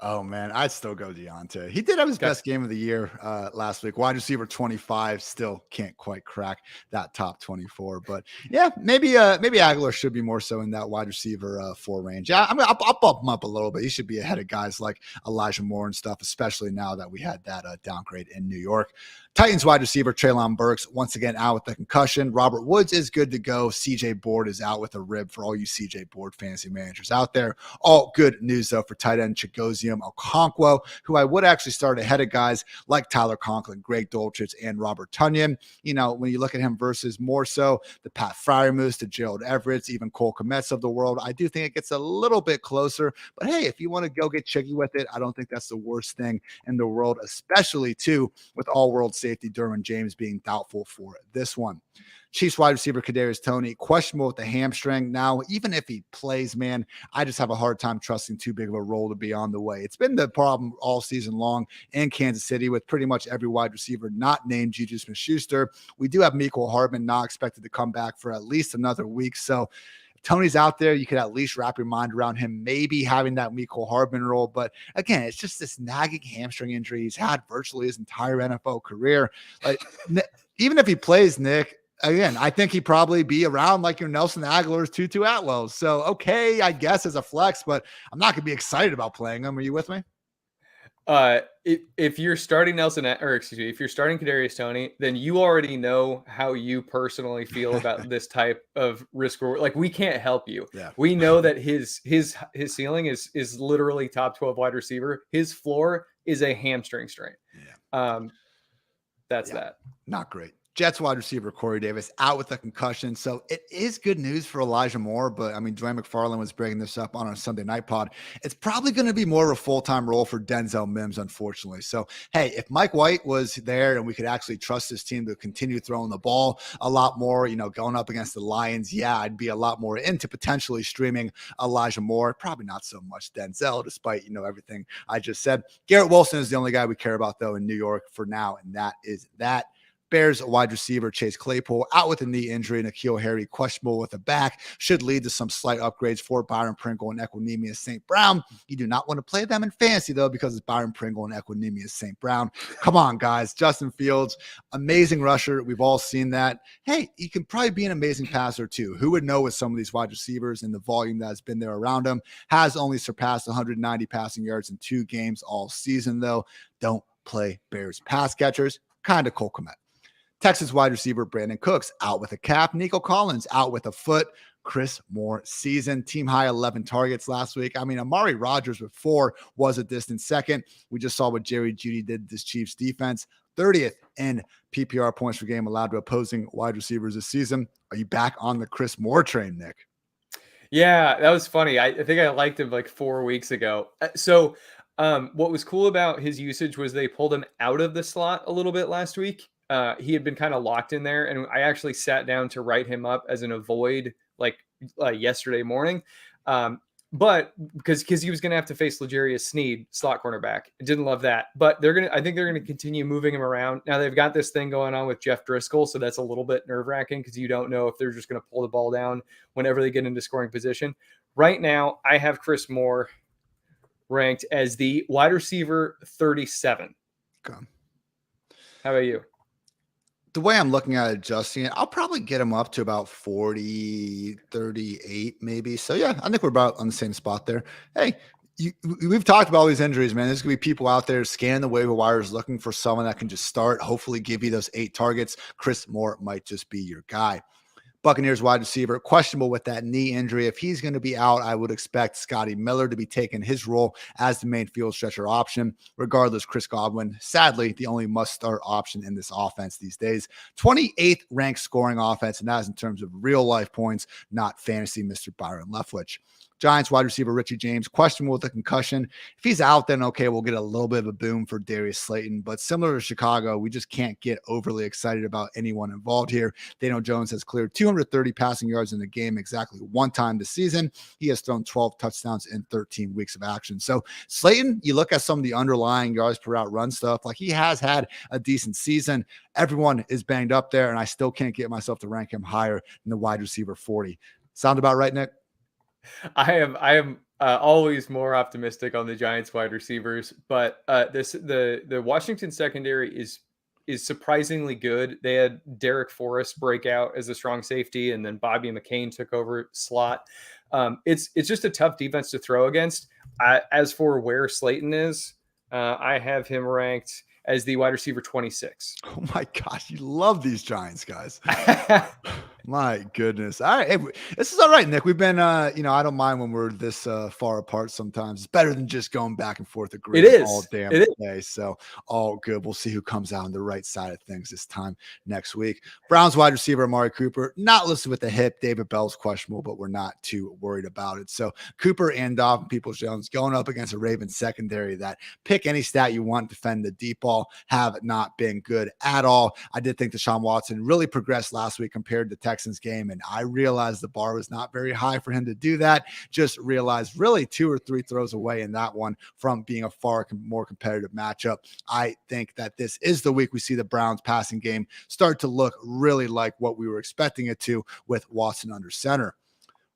Oh, man, I'd still go Deontay. He did have his best game of the year last week. Wide receiver 25, still can't quite crack that top 24. But, yeah, maybe Aguilar should be more so in that wide receiver 4 range. Yeah, I mean, I'll bump him up a little bit. He should be ahead of guys like Elijah Moore and stuff, especially now that we had that downgrade in New York. Titans wide receiver Treylon Burks, once again out with the concussion. Robert Woods is good to go. CJ Board is out with a rib for all you CJ Board fantasy managers out there. All good news, though, for tight end Chigozie Okonkwo, who I would actually start ahead of guys like Tyler Conklin, Greg Dulcich, and Robert Tonyan. You know, when you look at him versus more so the Pat Freiermuth, the Gerald Everett's, even Cole Kmet's of the world, I do think it gets a little bit closer. But hey, if you want to go get chicky with it, I don't think that's the worst thing in the world, especially too with all-world safety Derwin James being doubtful for this one. Chiefs wide receiver Kadarius Toney, questionable with the hamstring. Now, even if he plays, man, I just have a hard time trusting too big of a role to be on the way. It's been the problem all season long in Kansas City with pretty much every wide receiver not named Juju Smith-Schuster. We do have Mecole Hardman not expected to come back for at least another week. So Tony's out there, you could at least wrap your mind around him maybe having that Mecole Hardman role. But again, it's just this nagging hamstring injury he's had virtually his entire NFL career. Like, even if he plays, Nick, again, I think he'd probably be around like your Nelson Aguilar's, Tutu Atwell's. So, okay, I guess as a flex, but I'm not going to be excited about playing him. Are you with me? If you're starting if you're starting Kadarius Toney, then you already know how you personally feel about this type of risk reward. Like, we can't help you. Yeah. We know that his ceiling is literally top 12 wide receiver. His floor is a hamstring strain. Yeah. That's that. Not great. Jets wide receiver Corey Davis out with a concussion. So it is good news for Elijah Moore, but I mean, Dwayne McFarland was bringing this up on a Sunday night pod. It's probably going to be more of a full-time role for Denzel Mims, unfortunately. So, hey, if Mike White was there and we could actually trust this team to continue throwing the ball a lot more, you know, going up against the Lions, yeah, I'd be a lot more into potentially streaming Elijah Moore. Probably not so much Denzel, despite, you know, everything I just said. Garrett Wilson is the only guy we care about, though, in New York for now, and that is that. Bears wide receiver Chase Claypool out with a knee injury. N'Keal Harry questionable with a back. Should lead to some slight upgrades for Byron Pringle and Equanimeous St. Brown. You do not want to play them in fantasy, though, because it's Byron Pringle and Equanimeous St. Brown. Come on, guys. Justin Fields, amazing rusher. We've all seen that. Hey, he can probably be an amazing passer, too. Who would know with some of these wide receivers and the volume that has been there around him? Has only surpassed 190 passing yards in 2 games all season, though. Don't play Bears pass catchers. Kind of Cole Kmet. Texas wide receiver Brandon Cooks out with a calf. Nico Collins out with a foot. Chris Moore season. Team high 11 targets last week. I mean, Amari Rodgers with 4 was a distant second. We just saw what Jerry Jeudy did to this Chiefs defense. 30th in PPR points per game allowed to opposing wide receivers this season. Are you back on the Chris Moore train, Nick? Yeah, that was funny. I think I liked him like 4 weeks ago. What was cool about his usage was they pulled him out of the slot a little bit last week. He had been kind of locked in there, and I actually sat down to write him up as an avoid like yesterday morning. But because he was going to have to face L'Jarius Sneed, slot cornerback. I didn't love that, but I think they're going to continue moving him around. Now they've got this thing going on with Jeff Driscoll, so that's a little bit nerve wracking because you don't know if they're just going to pull the ball down whenever they get into scoring position. Right now, I have Chris Moore ranked as the wide receiver 37. Okay. How about you? The way I'm looking at adjusting it, I'll probably get him up to about 40, 38 maybe. So yeah, I think we're about on the same spot there. Hey, we've talked about all these injuries, man. There's going to be people out there scanning the waiver wires looking for someone that can just start, hopefully give you those 8 targets. Chris Moore might just be your guy. Buccaneers wide receiver, questionable with that knee injury. If he's going to be out, I would expect Scotty Miller to be taking his role as the main field stretcher option. Regardless, Chris Godwin, sadly, the only must-start option in this offense these days. 28th ranked scoring offense, and that is in terms of real-life points, not fantasy, Mr. Byron Leftwich. Giants wide receiver Richie James, questionable with a concussion. If he's out, then okay, we'll get a little bit of a boom for Darius Slayton. But similar to Chicago, we just can't get overly excited about anyone involved here. Daniel Jones has cleared 230 passing yards in the game exactly one time this season. He has thrown 12 touchdowns in 13 weeks of action. So Slayton, you look at some of the underlying yards per route run stuff, like he has had a decent season. Everyone is banged up there, and I still can't get myself to rank him higher than the wide receiver 40. Sound about right, Nick? I am always more optimistic on the Giants wide receivers, but the Washington secondary is surprisingly good. They had Derek Forrest break out as a strong safety, and then Bobby McCain took over slot. It's just a tough defense to throw against. As for where Slayton is, I have him ranked as the wide receiver 26. Oh my gosh, you love these Giants guys. My goodness. All right. Hey, this is all right, Nick. We've been, I don't mind when we're this far apart sometimes. It's better than just going back and forth agreeing all damn day. So all good. We'll see who comes out on the right side of things this time next week. Browns wide receiver Amari Cooper, not listed with the hip. David Bell's questionable, but we're not too worried about it. So Cooper and Donovan Peoples-Jones going up against a Ravens secondary that, pick any stat you want, defend the deep ball, have not been good at all. I did think Deshaun Watson really progressed last week compared to Texans game, and I realized the bar was not very high for him to do that. Just realized really 2 or 3 throws away in that one from being a far more competitive matchup. I think that this is the week we see the Browns passing game start to look really like what we were expecting it to with Watson under center.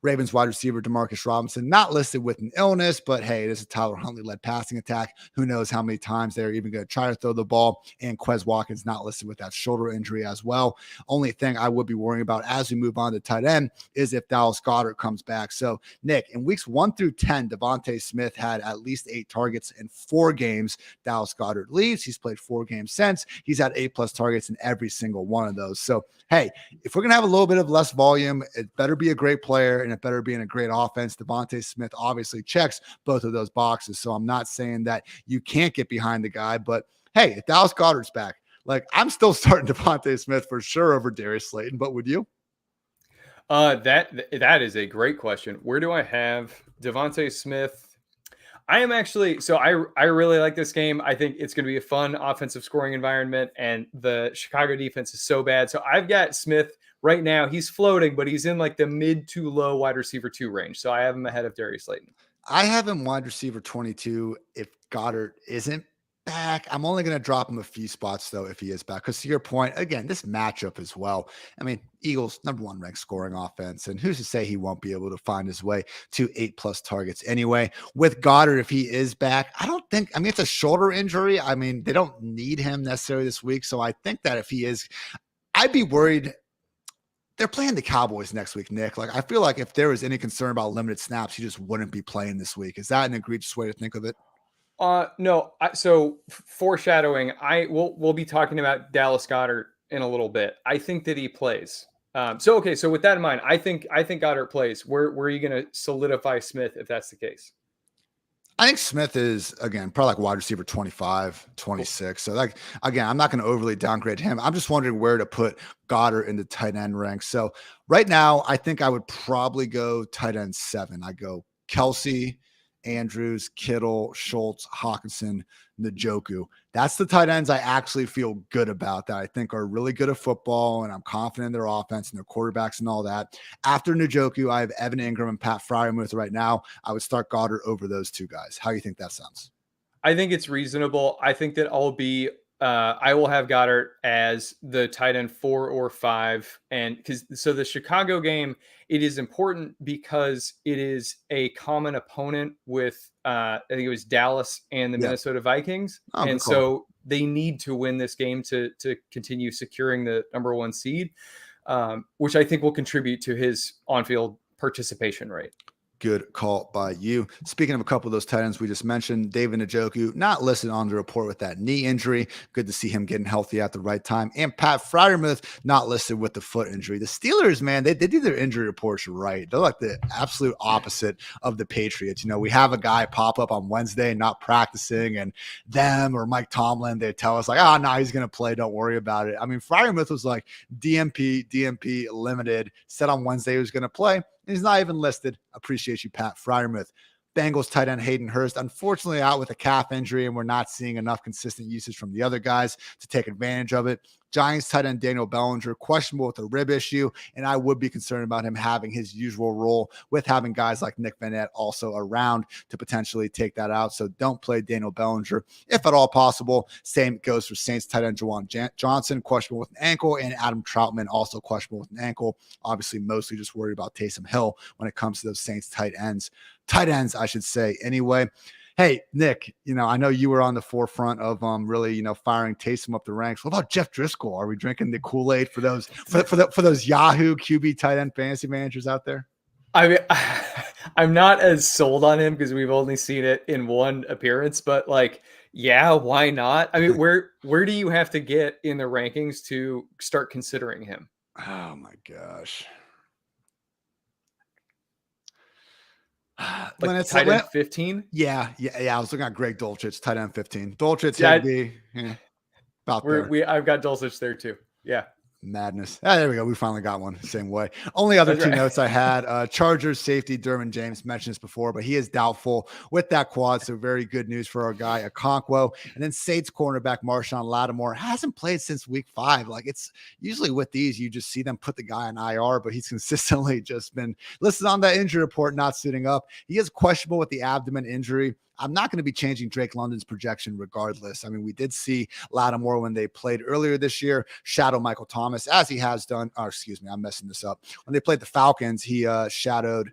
Ravens wide receiver Demarcus Robinson, not listed with an illness, but hey, it is a Tyler Huntley-led passing attack. Who knows how many times they're even going to try to throw the ball. And Quez Watkins not listed with that shoulder injury as well. Only thing I would be worrying about as we move on to tight end is if Dallas Goedert comes back. So, Nick, in weeks 1 through 10, Devontae Smith had at least 8 targets in 4 games. Dallas Goedert leaves. He's played 4 games since. He's had 8+ targets in every single one of those. So, hey, if we're going to have a little bit of less volume, it better be a great player and it better be in a great offense. Devontae Smith obviously checks both of those boxes. So I'm not saying that you can't get behind the guy, but hey, if Dallas Goedert's back, like I'm still starting Devontae Smith for sure over Darius Slayton, but would you? That is a great question. Where do I have Devontae Smith? I am actually, so I really like this game. I think it's going to be a fun offensive scoring environment, and the Chicago defense is so bad. So I've got Smith right now. He's floating, but he's in like the mid to low wide receiver 2 range. So I have him ahead of Darius Slayton. I have him wide receiver 22 if Goddard isn't back. I'm only going to drop him a few spots, though, if he is back. Because to your point, again, this matchup as well. I mean, Eagles, #1 ranked scoring offense. And who's to say he won't be able to find his way to 8+ targets anyway? With Goddard, if he is back, it's a shoulder injury. I mean, they don't need him necessarily this week. So I think that if he is, I'd be worried. They're playing the Cowboys next week, Nick. Like, I feel like if there was any concern about limited snaps, he just wouldn't be playing this week. Is that an egregious way to think of it? No. So foreshadowing, we'll be talking about Dallas Goedert in a little bit. I think that he plays. So with that in mind, I think Goddard plays. Where are you going to solidify Smith if that's the case? I think Smith is, again, probably like wide receiver 25, 26. So, like, again, I'm not going to overly downgrade him. I'm just wondering where to put Goddard in the tight end ranks. So, right now, I think I would probably go tight end 7. I go Kelsey, Andrews, Kittle, Schultz, Hawkinson, Njoku. That's the tight ends I actually feel good about, that I think are really good at football, and I'm confident in their offense and their quarterbacks and all that. After Njoku, I have Evan Ingram and Pat Freiermuth right now. I would start Goddard over those two guys. How do you think that sounds? I think it's reasonable. I think that I will have Goddard as the tight end 4 or 5. And so the Chicago game, it is important because it is a common opponent with, I think it was Dallas and the Minnesota Vikings. Oh, and so they need to win this game to continue securing the number 1 seed, which I think will contribute to his on-field participation rate. Good call by you. Speaking of a couple of those tight ends we just mentioned, David Njoku, not listed on the report with that knee injury. Good to see him getting healthy at the right time. And Pat Freiermuth, not listed with the foot injury. The Steelers, man, they do their injury reports right. They're like the absolute opposite of the Patriots. We have a guy pop up on Wednesday not practicing, and them or Mike Tomlin, they tell us like, no, he's going to play. Don't worry about it. I mean, Freiermuth was like DMP limited, said on Wednesday he was going to play. He's not even listed. Appreciate you, Pat Freiermuth. Bengals tight end Hayden Hurst, unfortunately out with a calf injury, and we're not seeing enough consistent usage from the other guys to take advantage of it. Giants tight end Daniel Bellinger, questionable with a rib issue, and I would be concerned about him having his usual role with having guys like Nick Vanette also around to potentially take that out. So don't play Daniel Bellinger if at all possible. Same goes for Saints tight end Juwan Johnson, questionable with an ankle, and Adam Troutman also questionable with an ankle. Obviously, mostly just worried about Taysom Hill when it comes to those Saints tight ends, I should say. Anyway, hey, Nick, I know you were on the forefront of really, firing Taysom up the ranks. What about Jeff Driscoll? Are we drinking the Kool-Aid for those for those Yahoo QB tight end fantasy managers out there? I mean, I'm not as sold on him because we've only seen it in one appearance, but yeah, why not? I mean, where do you have to get in the rankings to start considering him? Oh my gosh. When it's tight end 15? Yeah. I was looking at Greg Dulcich, tight end 15. Dulcich, Higbee, about there. I've got Dulcich there too. Yeah. Madness. There we go. We finally got one. Same way. Only other two notes I had. Chargers safety Derwin James, mentioned this before, but he is doubtful with that quad. So very good news for our guy Okonkwo. And then Saints cornerback Marshawn Lattimore hasn't played since week 5. It's usually with these, you just see them put the guy on IR, but he's consistently just been listed on that injury report, not suiting up. He is questionable with the abdomen injury. I'm not going to be changing Drake London's projection regardless. I mean, we did see Lattimore when they played earlier this year shadow Michael Thomas, as he has done. Oh, excuse me, I'm messing this up. When they played the Falcons, he shadowed.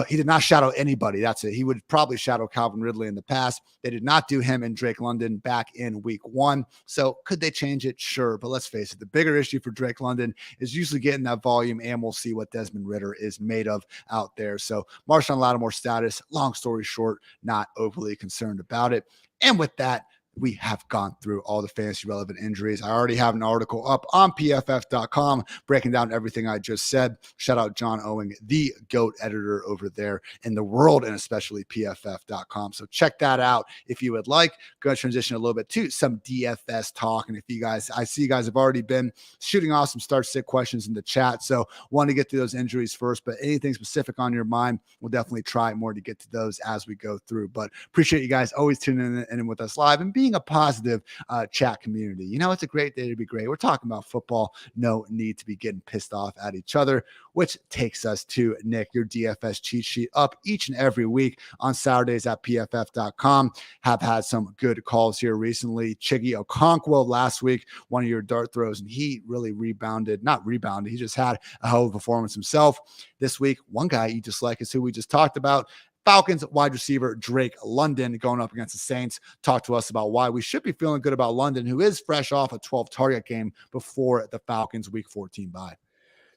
He did not shadow anybody. That's it. He would probably shadow Calvin Ridley in the past. They did not do him and Drake London back in week 1. So could they change it? Sure. But let's face it, the bigger issue for Drake London is usually getting that volume, and we'll see what Desmond Ridder is made of out there. So Marshawn Lattimore's status, long story short, not overly concerned about it. And with that, we have gone through all the fantasy relevant injuries. I already have an article up on PFF.com breaking down everything I just said. Shout out John Owing, the GOAT editor over there in the world, and especially PFF.com. So check that out if you would like. Going to transition a little bit to some DFS talk. And if you guys, I see you guys have already been shooting off some start-sit questions in the chat. So want to get to those injuries first, but anything specific on your mind, we'll definitely try more to get to those as we go through. But appreciate you guys always tuning in with us live and being a positive chat community. It's a great day to be great. We're talking about football. No need to be getting pissed off at each other, which takes us to Nick, your DFS cheat sheet up each and every week on Saturdays at PFF.com. Have had some good calls here recently. Chiggy Okonkwo last week, one of your dart throws, and he really not rebounded. He just had a hell of a performance himself. This week, one guy you just like is who we just talked about. Falcons wide receiver Drake London going up against the Saints. Talk to us about why we should be feeling good about London, who is fresh off a 12-target game before the Falcons week 14 bye.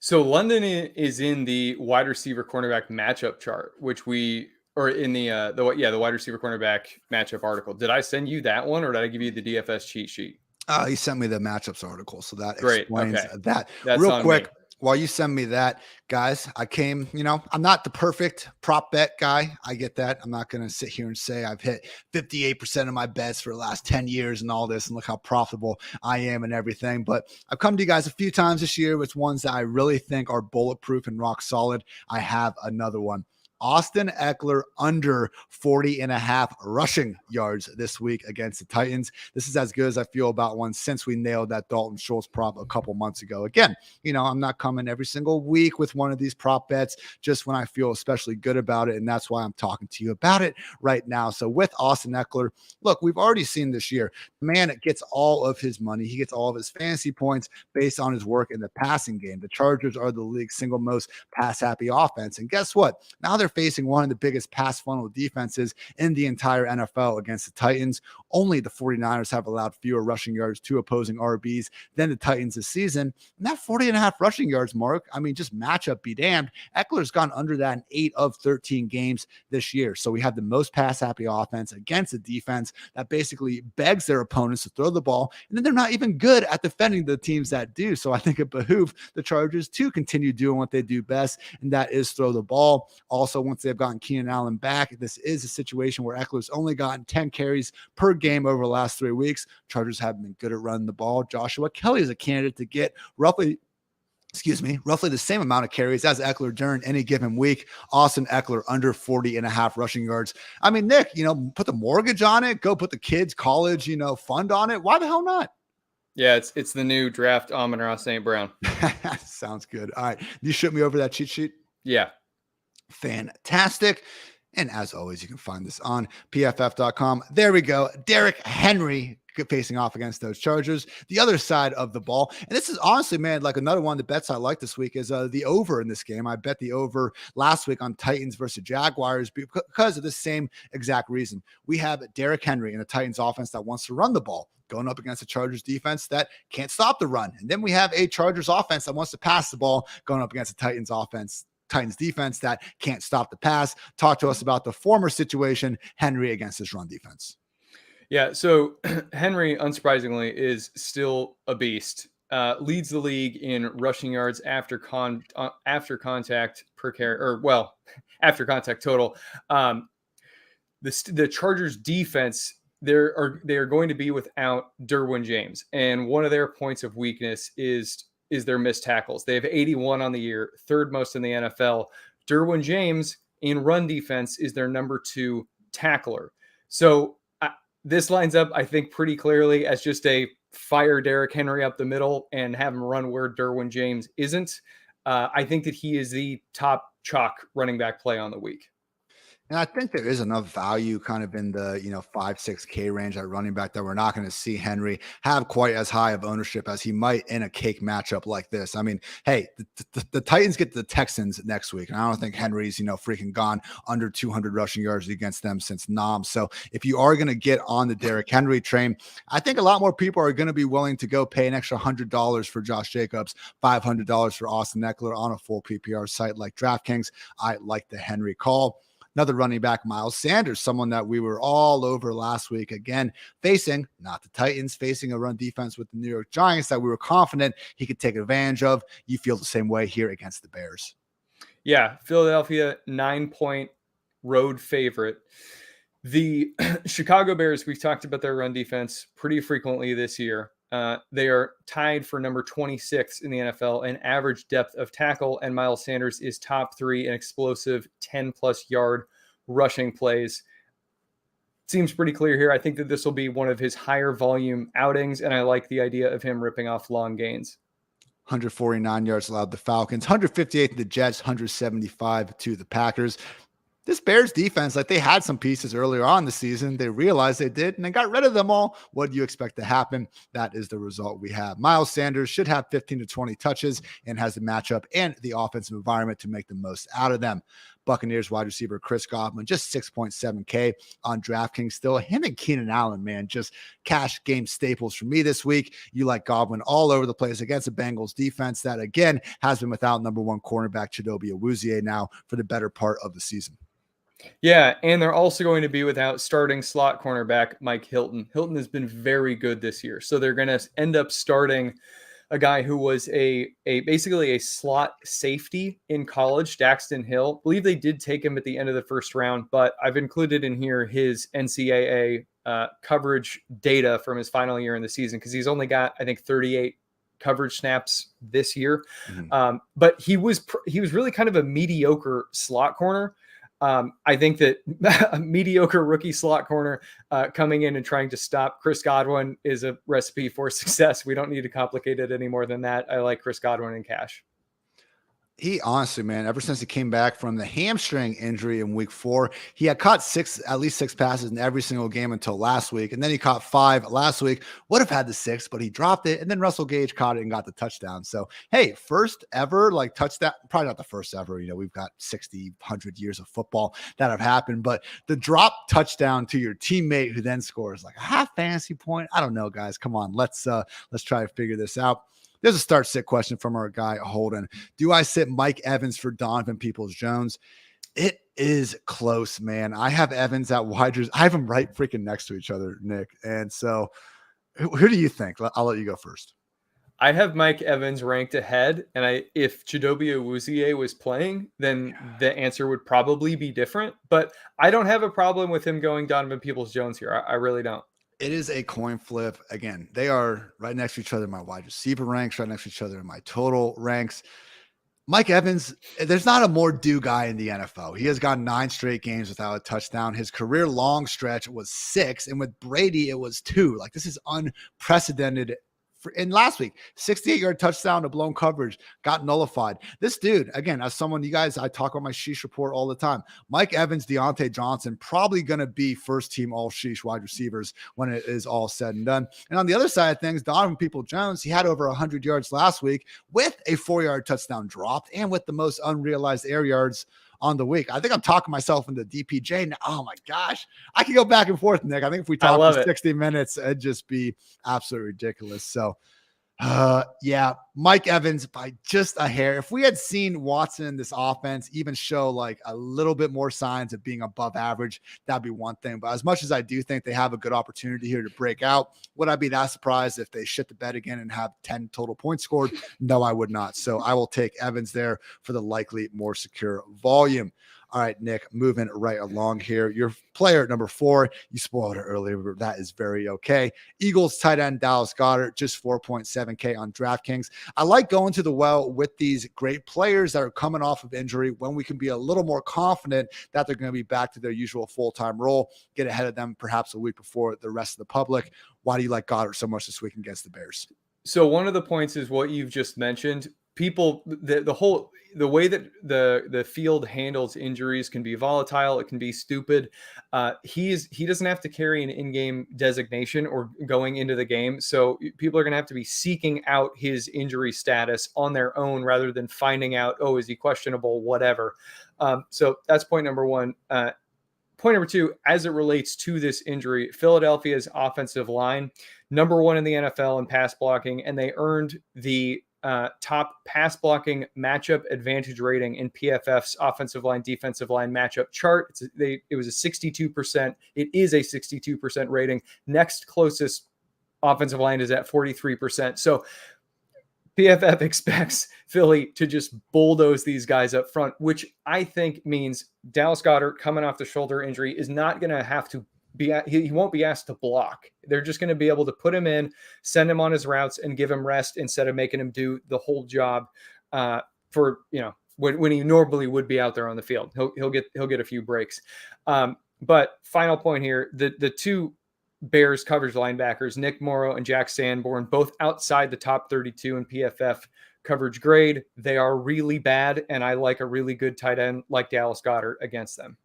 So London is in the wide receiver cornerback matchup chart, which in the wide receiver cornerback matchup article. Did I send you that one, or did I give you the DFS cheat sheet? He sent me the matchups article, so that Great. explains Okay. that. That's Real on me. quick, while you send me that, guys, I came, I'm not the perfect prop bet guy. I get that. I'm not going to sit here and say I've hit 58% of my bets for the last 10 years and all this and look how profitable I am and everything. But I've come to you guys a few times this year with ones that I really think are bulletproof and rock solid. I have another one. Austin Eckler under 40.5 rushing yards this week against the Titans. This is as good as I feel about one since we nailed that Dalton Schultz prop a couple months ago. Again, I'm not coming every single week with one of these prop bets, just when I feel especially good about it. And that's why I'm talking to you about it right now. So with Austin Eckler, look, we've already seen this year, the man gets all of his money. He gets all of his fantasy points based on his work in the passing game. The Chargers are the league's single most pass happy offense. And guess what? Now they're facing one of the biggest pass funnel defenses in the entire NFL against the Titans. Only the 49ers have allowed fewer rushing yards to opposing RBs than the Titans this season. And that 40.5 rushing yards mark, just matchup be damned. Eckler's gone under that in 8 of 13 games this year. So we have the most pass happy offense against a defense that basically begs their opponents to throw the ball. And then they're not even good at defending the teams that do. So I think it behooves the Chargers to continue doing what they do best, and that is throw the ball. Also, once they've gotten Keenan Allen back, this is a situation where Eckler's only gotten 10 carries per game over the last 3 weeks. Chargers haven't been good at running the ball. Joshua Kelly is a candidate to get roughly the same amount of carries as Eckler during any given week. Austin Eckler under 40.5 rushing yards. Nick, put the mortgage on it, go put the kids' college, fund on it. Why the hell not? Yeah, it's the new draft Amon-Ra St. Brown. Sounds good. All right. You shoot me over that cheat sheet? Yeah. Fantastic. And as always, you can find this on PFF.com. There we go. Derrick Henry facing off against those Chargers. The other side of the ball. And this is honestly, man, like another one of the bets I like this week is the over in this game. I bet the over last week on Titans versus Jaguars because of the same exact reason. We have Derrick Henry in a Titans offense that wants to run the ball, going up against a Chargers defense that can't stop the run. And then we have a Chargers offense that wants to pass the ball, going up against a Titans defense that can't stop the pass. Talk to us about the former situation, Henry against this run defense. Yeah, so Henry, unsurprisingly, is still a beast. Leads the league in rushing yards after contact per carry, after contact total. The Chargers defense, they are going to be without Derwin James, and one of their points of weakness is their missed tackles. They have 81 on the year, third most in the NFL. Derwin James in run defense is their number 2 tackler. So this lines up, I think, pretty clearly as just a fire Derrick Henry up the middle and have him run where Derwin James isn't. I think that he is the top chalk running back play on the week. And I think there is enough value kind of in the, 5-6K range at running back that we're not going to see Henry have quite as high of ownership as he might in a cake matchup like this. Hey, the Titans get the Texans next week. And I don't think Henry's, freaking gone under 200 rushing yards against them since Nam. So if you are going to get on the Derrick Henry train, I think a lot more people are going to be willing to go pay an extra $100 for Josh Jacobs, $500 for Austin Eckler on a full PPR site like DraftKings. I like the Henry call. Another running back, Miles Sanders, someone that we were all over last week. Again, facing, not the Titans, facing a run defense with the New York Giants that we were confident he could take advantage of. You feel the same way here against the Bears. Yeah, Philadelphia, 9-point road favorite. The Chicago Bears, we've talked about their run defense pretty frequently this year. They are tied for number 26 in the NFL in average depth of tackle, and Miles Sanders is top 3 in explosive 10-plus yard rushing plays. Seems pretty clear here. I think that this will be one of his higher volume outings, and I like the idea of him ripping off long gains. 149 yards allowed the Falcons, 158 to the Jets, 175 to the Packers. This Bears defense, like they had some pieces earlier on in the season. They realized they did, and they got rid of them all. What do you expect to happen? That is the result we have. Miles Sanders should have 15 to 20 touches and has the matchup and the offensive environment to make the most out of them. Buccaneers wide receiver Chris Godwin, just 6.7K on DraftKings still. Him and Keenan Allen, man, just cash game staples for me this week. You like Godwin all over the place against the Bengals defense that, again, has been without number 1 cornerback Chidobe Awuzie now for the better part of the season. Yeah, and they're also going to be without starting slot cornerback Mike Hilton. Hilton has been very good this year, so they're going to end up starting a guy who was a basically a slot safety in college, Daxton Hill. I believe they did take him at the end of the first round, but I've included in here his NCAA coverage data from his final year in the season because he's only got, I think, 38 coverage snaps this year. But he was really kind of a mediocre slot corner. I think that a mediocre rookie slot corner coming in and trying to stop Chris Godwin is a recipe for success. We don't need to complicate it any more than that. I like Chris Godwin in cash. He honestly, man, ever since he came back from the hamstring injury in week 4, he had caught at least six passes in every single game until last week. And then he caught 5 last week, would have had the 6, but he dropped it. And then Russell Gage caught it and got the touchdown. So, hey, first ever like touchdown, probably not the first ever, we've got 60, 100 years of football that have happened, but the drop touchdown to your teammate who then scores like a half fantasy point. I don't know, guys. Come on. Let's try to figure this out. There's a start sit question from our guy Holden. Do I sit Mike Evans for Donovan Peoples-Jones? It is close, man. I have Evans at wide receiver. I have them right freaking next to each other, Nick. And so who do you think? I'll let you go first. I have Mike Evans ranked ahead. And if Chidobe Awuzie was playing, then the answer would probably be different. But I don't have a problem with him going Donovan Peoples-Jones here. I really don't. It is a coin flip. Again, they are right next to each other in my wide receiver ranks, right next to each other in my total ranks. Mike Evans, there's not a more due guy in the NFL. He has gone 9 straight games without a touchdown. His career long stretch was 6, and with Brady, it was 2. Like, this is unprecedented. In last week, 68-yard touchdown to blown coverage got nullified. This dude, again, as someone, you guys, I talk about my sheesh report all the time. Mike Evans, Deontay Johnson, probably going to be first team all sheesh wide receivers when it is all said and done. And on the other side of things, Donovan Peoples-Jones, he had over 100 yards last week with a 4-yard touchdown dropped and with the most unrealized air yards on the week. I think I'm talking myself into DPJ now. Oh my gosh. I can go back and forth, Nick. I think if we talk for 60 minutes, it'd just be absolutely ridiculous. So yeah, Mike Evans by just a hair. If we had seen Watson in this offense even show like a little bit more signs of being above average, that'd be one thing. But as much as I do think they have a good opportunity here to break out, would I be that surprised if they shit the bed again and have 10 total points scored? No, I would not. So I will take Evans there for the likely more secure volume. All right, Nick, moving right along here. Your player number 4, you spoiled it earlier, but that is very okay. Eagles tight end Dallas Goedert, just 4.7K on DraftKings. I like going to the well with these great players that are coming off of injury when we can be a little more confident that they're going to be back to their usual full-time role, get ahead of them perhaps a week before the rest of the public. Why do you like Goedert so much this week against the Bears? So one of the points is what you've just mentioned. People, the way that the field handles injuries can be volatile. It can be stupid. He doesn't have to carry an in-game designation or going into the game. So people are going to have to be seeking out his injury status on their own rather than finding out, oh, is he questionable, whatever. So that's point number 1. Point number 2, as it relates to this injury, Philadelphia's offensive line, number 1 in the NFL in pass blocking, and they earned the top pass blocking matchup advantage rating in PFF's offensive line, defensive line matchup chart. It was a 62%. It is a 62% rating. Next closest offensive line is at 43%. So PFF expects Philly to just bulldoze these guys up front, which I think means Dallas Goedert coming off the shoulder injury is not going to have to he won't be asked to block. They're just going to be able to put him in, send him on his routes, and give him rest instead of making him do the whole job for, when he normally would be out there on the field. He'll get a few breaks. But final point here, the 2 Bears coverage linebackers, Nick Morrow and Jack Sanborn, both outside the top 32 in PFF coverage grade. They are really bad, and I like a really good tight end like Dallas Goedert against them.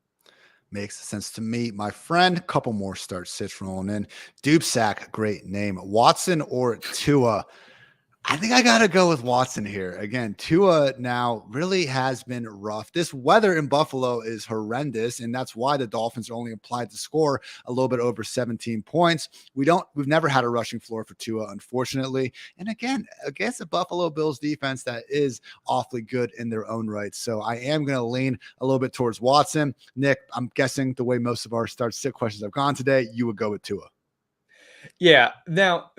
Makes sense to me, my friend. Couple more start sits rolling in. Dubsack, great name. Watson or Tua? I think I got to go with Watson here. Again, Tua now really has been rough. This weather in Buffalo is horrendous, and that's why the Dolphins are only implied to score a little bit over 17 points. We've never had a rushing floor for Tua, unfortunately. And again, against the Buffalo Bills defense that is awfully good in their own right. So I am going to lean a little bit towards Watson. Nick, I'm guessing the way most of our start sit questions have gone today, you would go with Tua. Yeah. Now,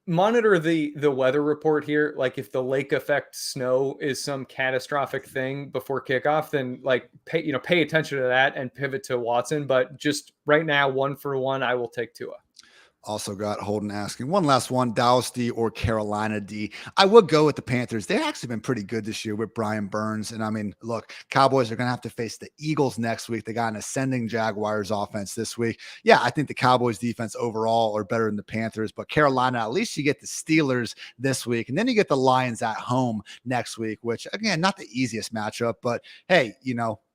monitor the weather report here. Like if the lake effect snow is some catastrophic thing before kickoff, then like pay attention to that and pivot to Watson. But just right now, 1-for-1, I will take Tua. Also got Holden asking one last one, Dallas D or Carolina D. I would go with the Panthers. They've actually been pretty good this year with Brian Burns. And I mean, look, Cowboys are going to have to face the Eagles next week. They got an ascending Jaguars offense this week. Yeah, I think the Cowboys defense overall are better than the Panthers, but Carolina, at least you get the Steelers this week. And then you get the Lions at home next week, which again, not the easiest matchup, but hey,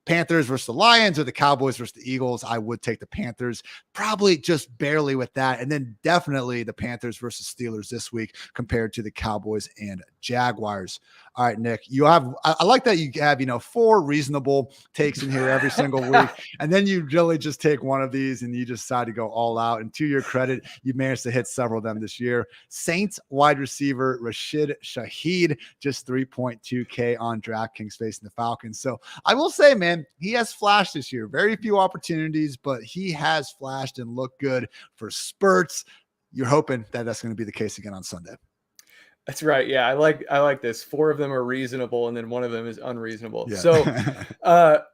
Panthers versus the Lions or the Cowboys versus the Eagles, I would take the Panthers, probably just barely with that. And then definitely the Panthers versus Steelers this week compared to the Cowboys and Jaguars. All right, Nick, I like that you have, 4 reasonable takes in here every single week. And then you really just take one of these and you decide to go all out. And to your credit, you managed to hit several of them this year. Saints wide receiver Rashid Shaheed, just 3.2K on DraftKings facing the Falcons. So I will say, man, he has flashed this year. Very few opportunities, but he has flashed and looked good for spurts. You're hoping that that's going to be the case again on Sunday. That's right. Yeah, I like this. 4 of them are reasonable, and then one of them is unreasonable. Yeah. So,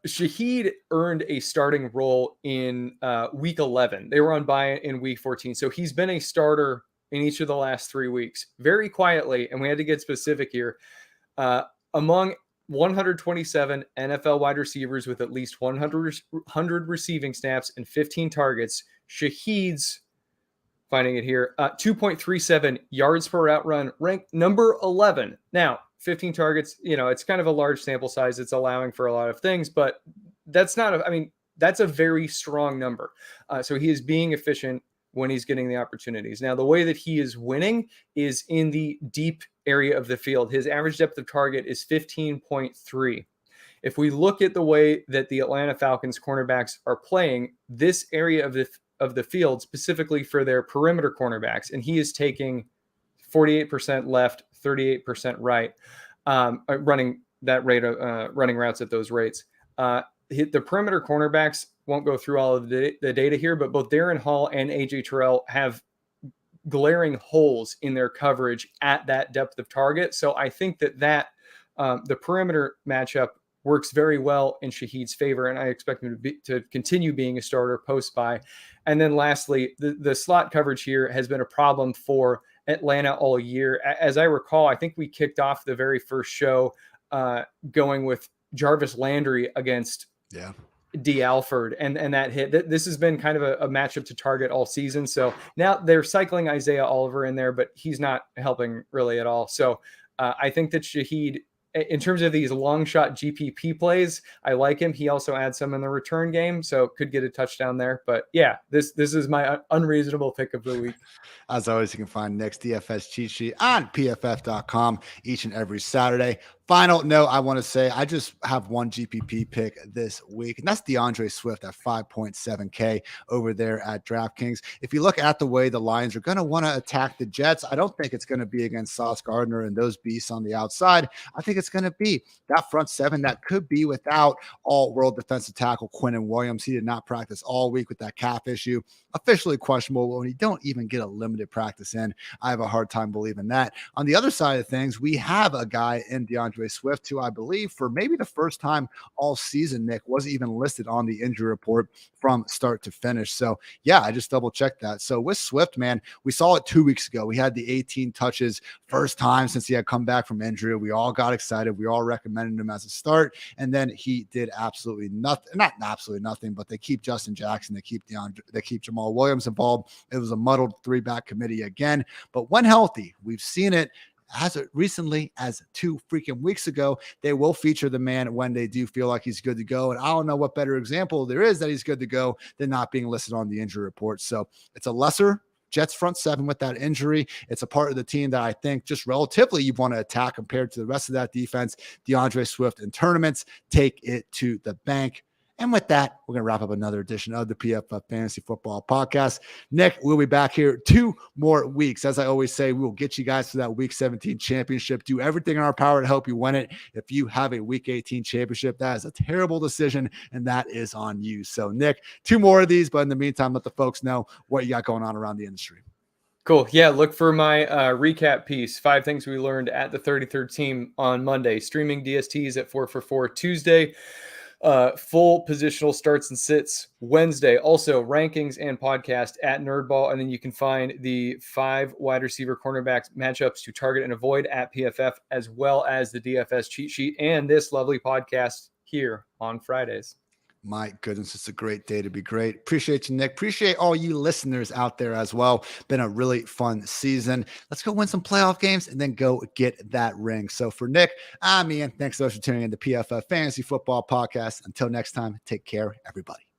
Shaheed earned a starting role in week 11. They were on bye in week 14, so he's been a starter in each of the last 3 weeks, very quietly. And we had to get specific here. Among 127 NFL wide receivers with at least 100 receiving snaps and 15 targets, Shaheed's finding it here, 2.37 yards per route run, ranked number 11. Now, 15 targets, it's kind of a large sample size. It's allowing for a lot of things, but that's that's a very strong number. So he is being efficient when he's getting the opportunities. Now, the way that he is winning is in the deep area of the field. His average depth of target is 15.3. If we look at the way that the Atlanta Falcons cornerbacks are playing, this area of the field specifically for their perimeter cornerbacks, and he is taking 48% left, 38% right, running that rate of running routes at those rates. The perimeter cornerbacks won't go through all of the data here, but both Darren Hall and AJ Terrell have glaring holes in their coverage at that depth of target. So I think that the perimeter matchup works very well in Shaheed's favor, and I expect him to continue being a starter post-bye. And then lastly, the slot coverage here has been a problem for Atlanta all year. As I recall, I think we kicked off the very first show going with Jarvis Landry against D. Alford, and that hit. This has been kind of a matchup to target all season. So now they're cycling Isaiah Oliver in there, but he's not helping really at all. So I think that Shaheed, in terms of these long shot GPP plays, I like him. He also adds some in the return game, so could get a touchdown there. But yeah, this is my unreasonable pick of the week. As always, you can find Nick's DFS cheat sheet on PFF.com each and every Saturday. Final note, I want to say I just have one GPP pick this week, and that's DeAndre Swift at 5.7K over there at DraftKings. If you look at the way the Lions are going to want to attack the Jets, I don't think it's going to be against Sauce Gardner and those beasts on the outside. I think it's going to be that front seven that could be without all-world defensive tackle Quinnen Williams. He did not practice all week with that calf issue. Officially questionable when you don't even get a limited practice in. I have a hard time believing that. On the other side of things, we have a guy in DeAndre Swift, who I believe for maybe the first time all season, Nick, wasn't even listed on the injury report from start to finish. So yeah, I just double checked that. So with Swift, man, we saw it 2 weeks ago. We had the 18 touches, first time since he had come back from injury. We all got excited. We all recommended him as a start. And then he did absolutely nothing, not absolutely nothing, but they keep Justin Jackson, they keep Jamal Williams involved. It was a muddled 3-back committee again, but when healthy, we've seen it as recently as 2 freaking weeks ago. They will feature the man when they do feel like he's good to go. And I don't know what better example there is that he's good to go than not being listed on the injury report. So it's a lesser Jets front seven with that injury. It's a part of the team that I think just relatively you want to attack compared to the rest of that defense. DeAndre Swift in tournaments, take it to the bank. And with that, we're going to wrap up another edition of the PFF Fantasy Football Podcast. Nick, we'll be back here 2 more weeks. As I always say, we will get you guys to that Week 17 championship. Do everything in our power to help you win it. If you have a Week 18 championship, that is a terrible decision, and that is on you. So, Nick, 2 more of these, but in the meantime, let the folks know what you got going on around the industry. Cool. Yeah, look for my recap piece, 5 things we learned at the 33rd team on Monday. Streaming DSTs at 4 for 4 Tuesday. Full positional starts and sits Wednesday. Also rankings and podcast at Nerdball. And then you can find the 5 wide receiver cornerbacks matchups to target and avoid at PFF, as well as the DFS cheat sheet and this lovely podcast here on Fridays. My goodness, it's a great day to be great. Appreciate you, Nick. Appreciate all you listeners out there as well. Been a really fun season. Let's go win some playoff games and then go get that ring. So for Nick, I'm Ian. Thanks so much for tuning in to PFF Fantasy Football Podcast. Until next time, take care, everybody.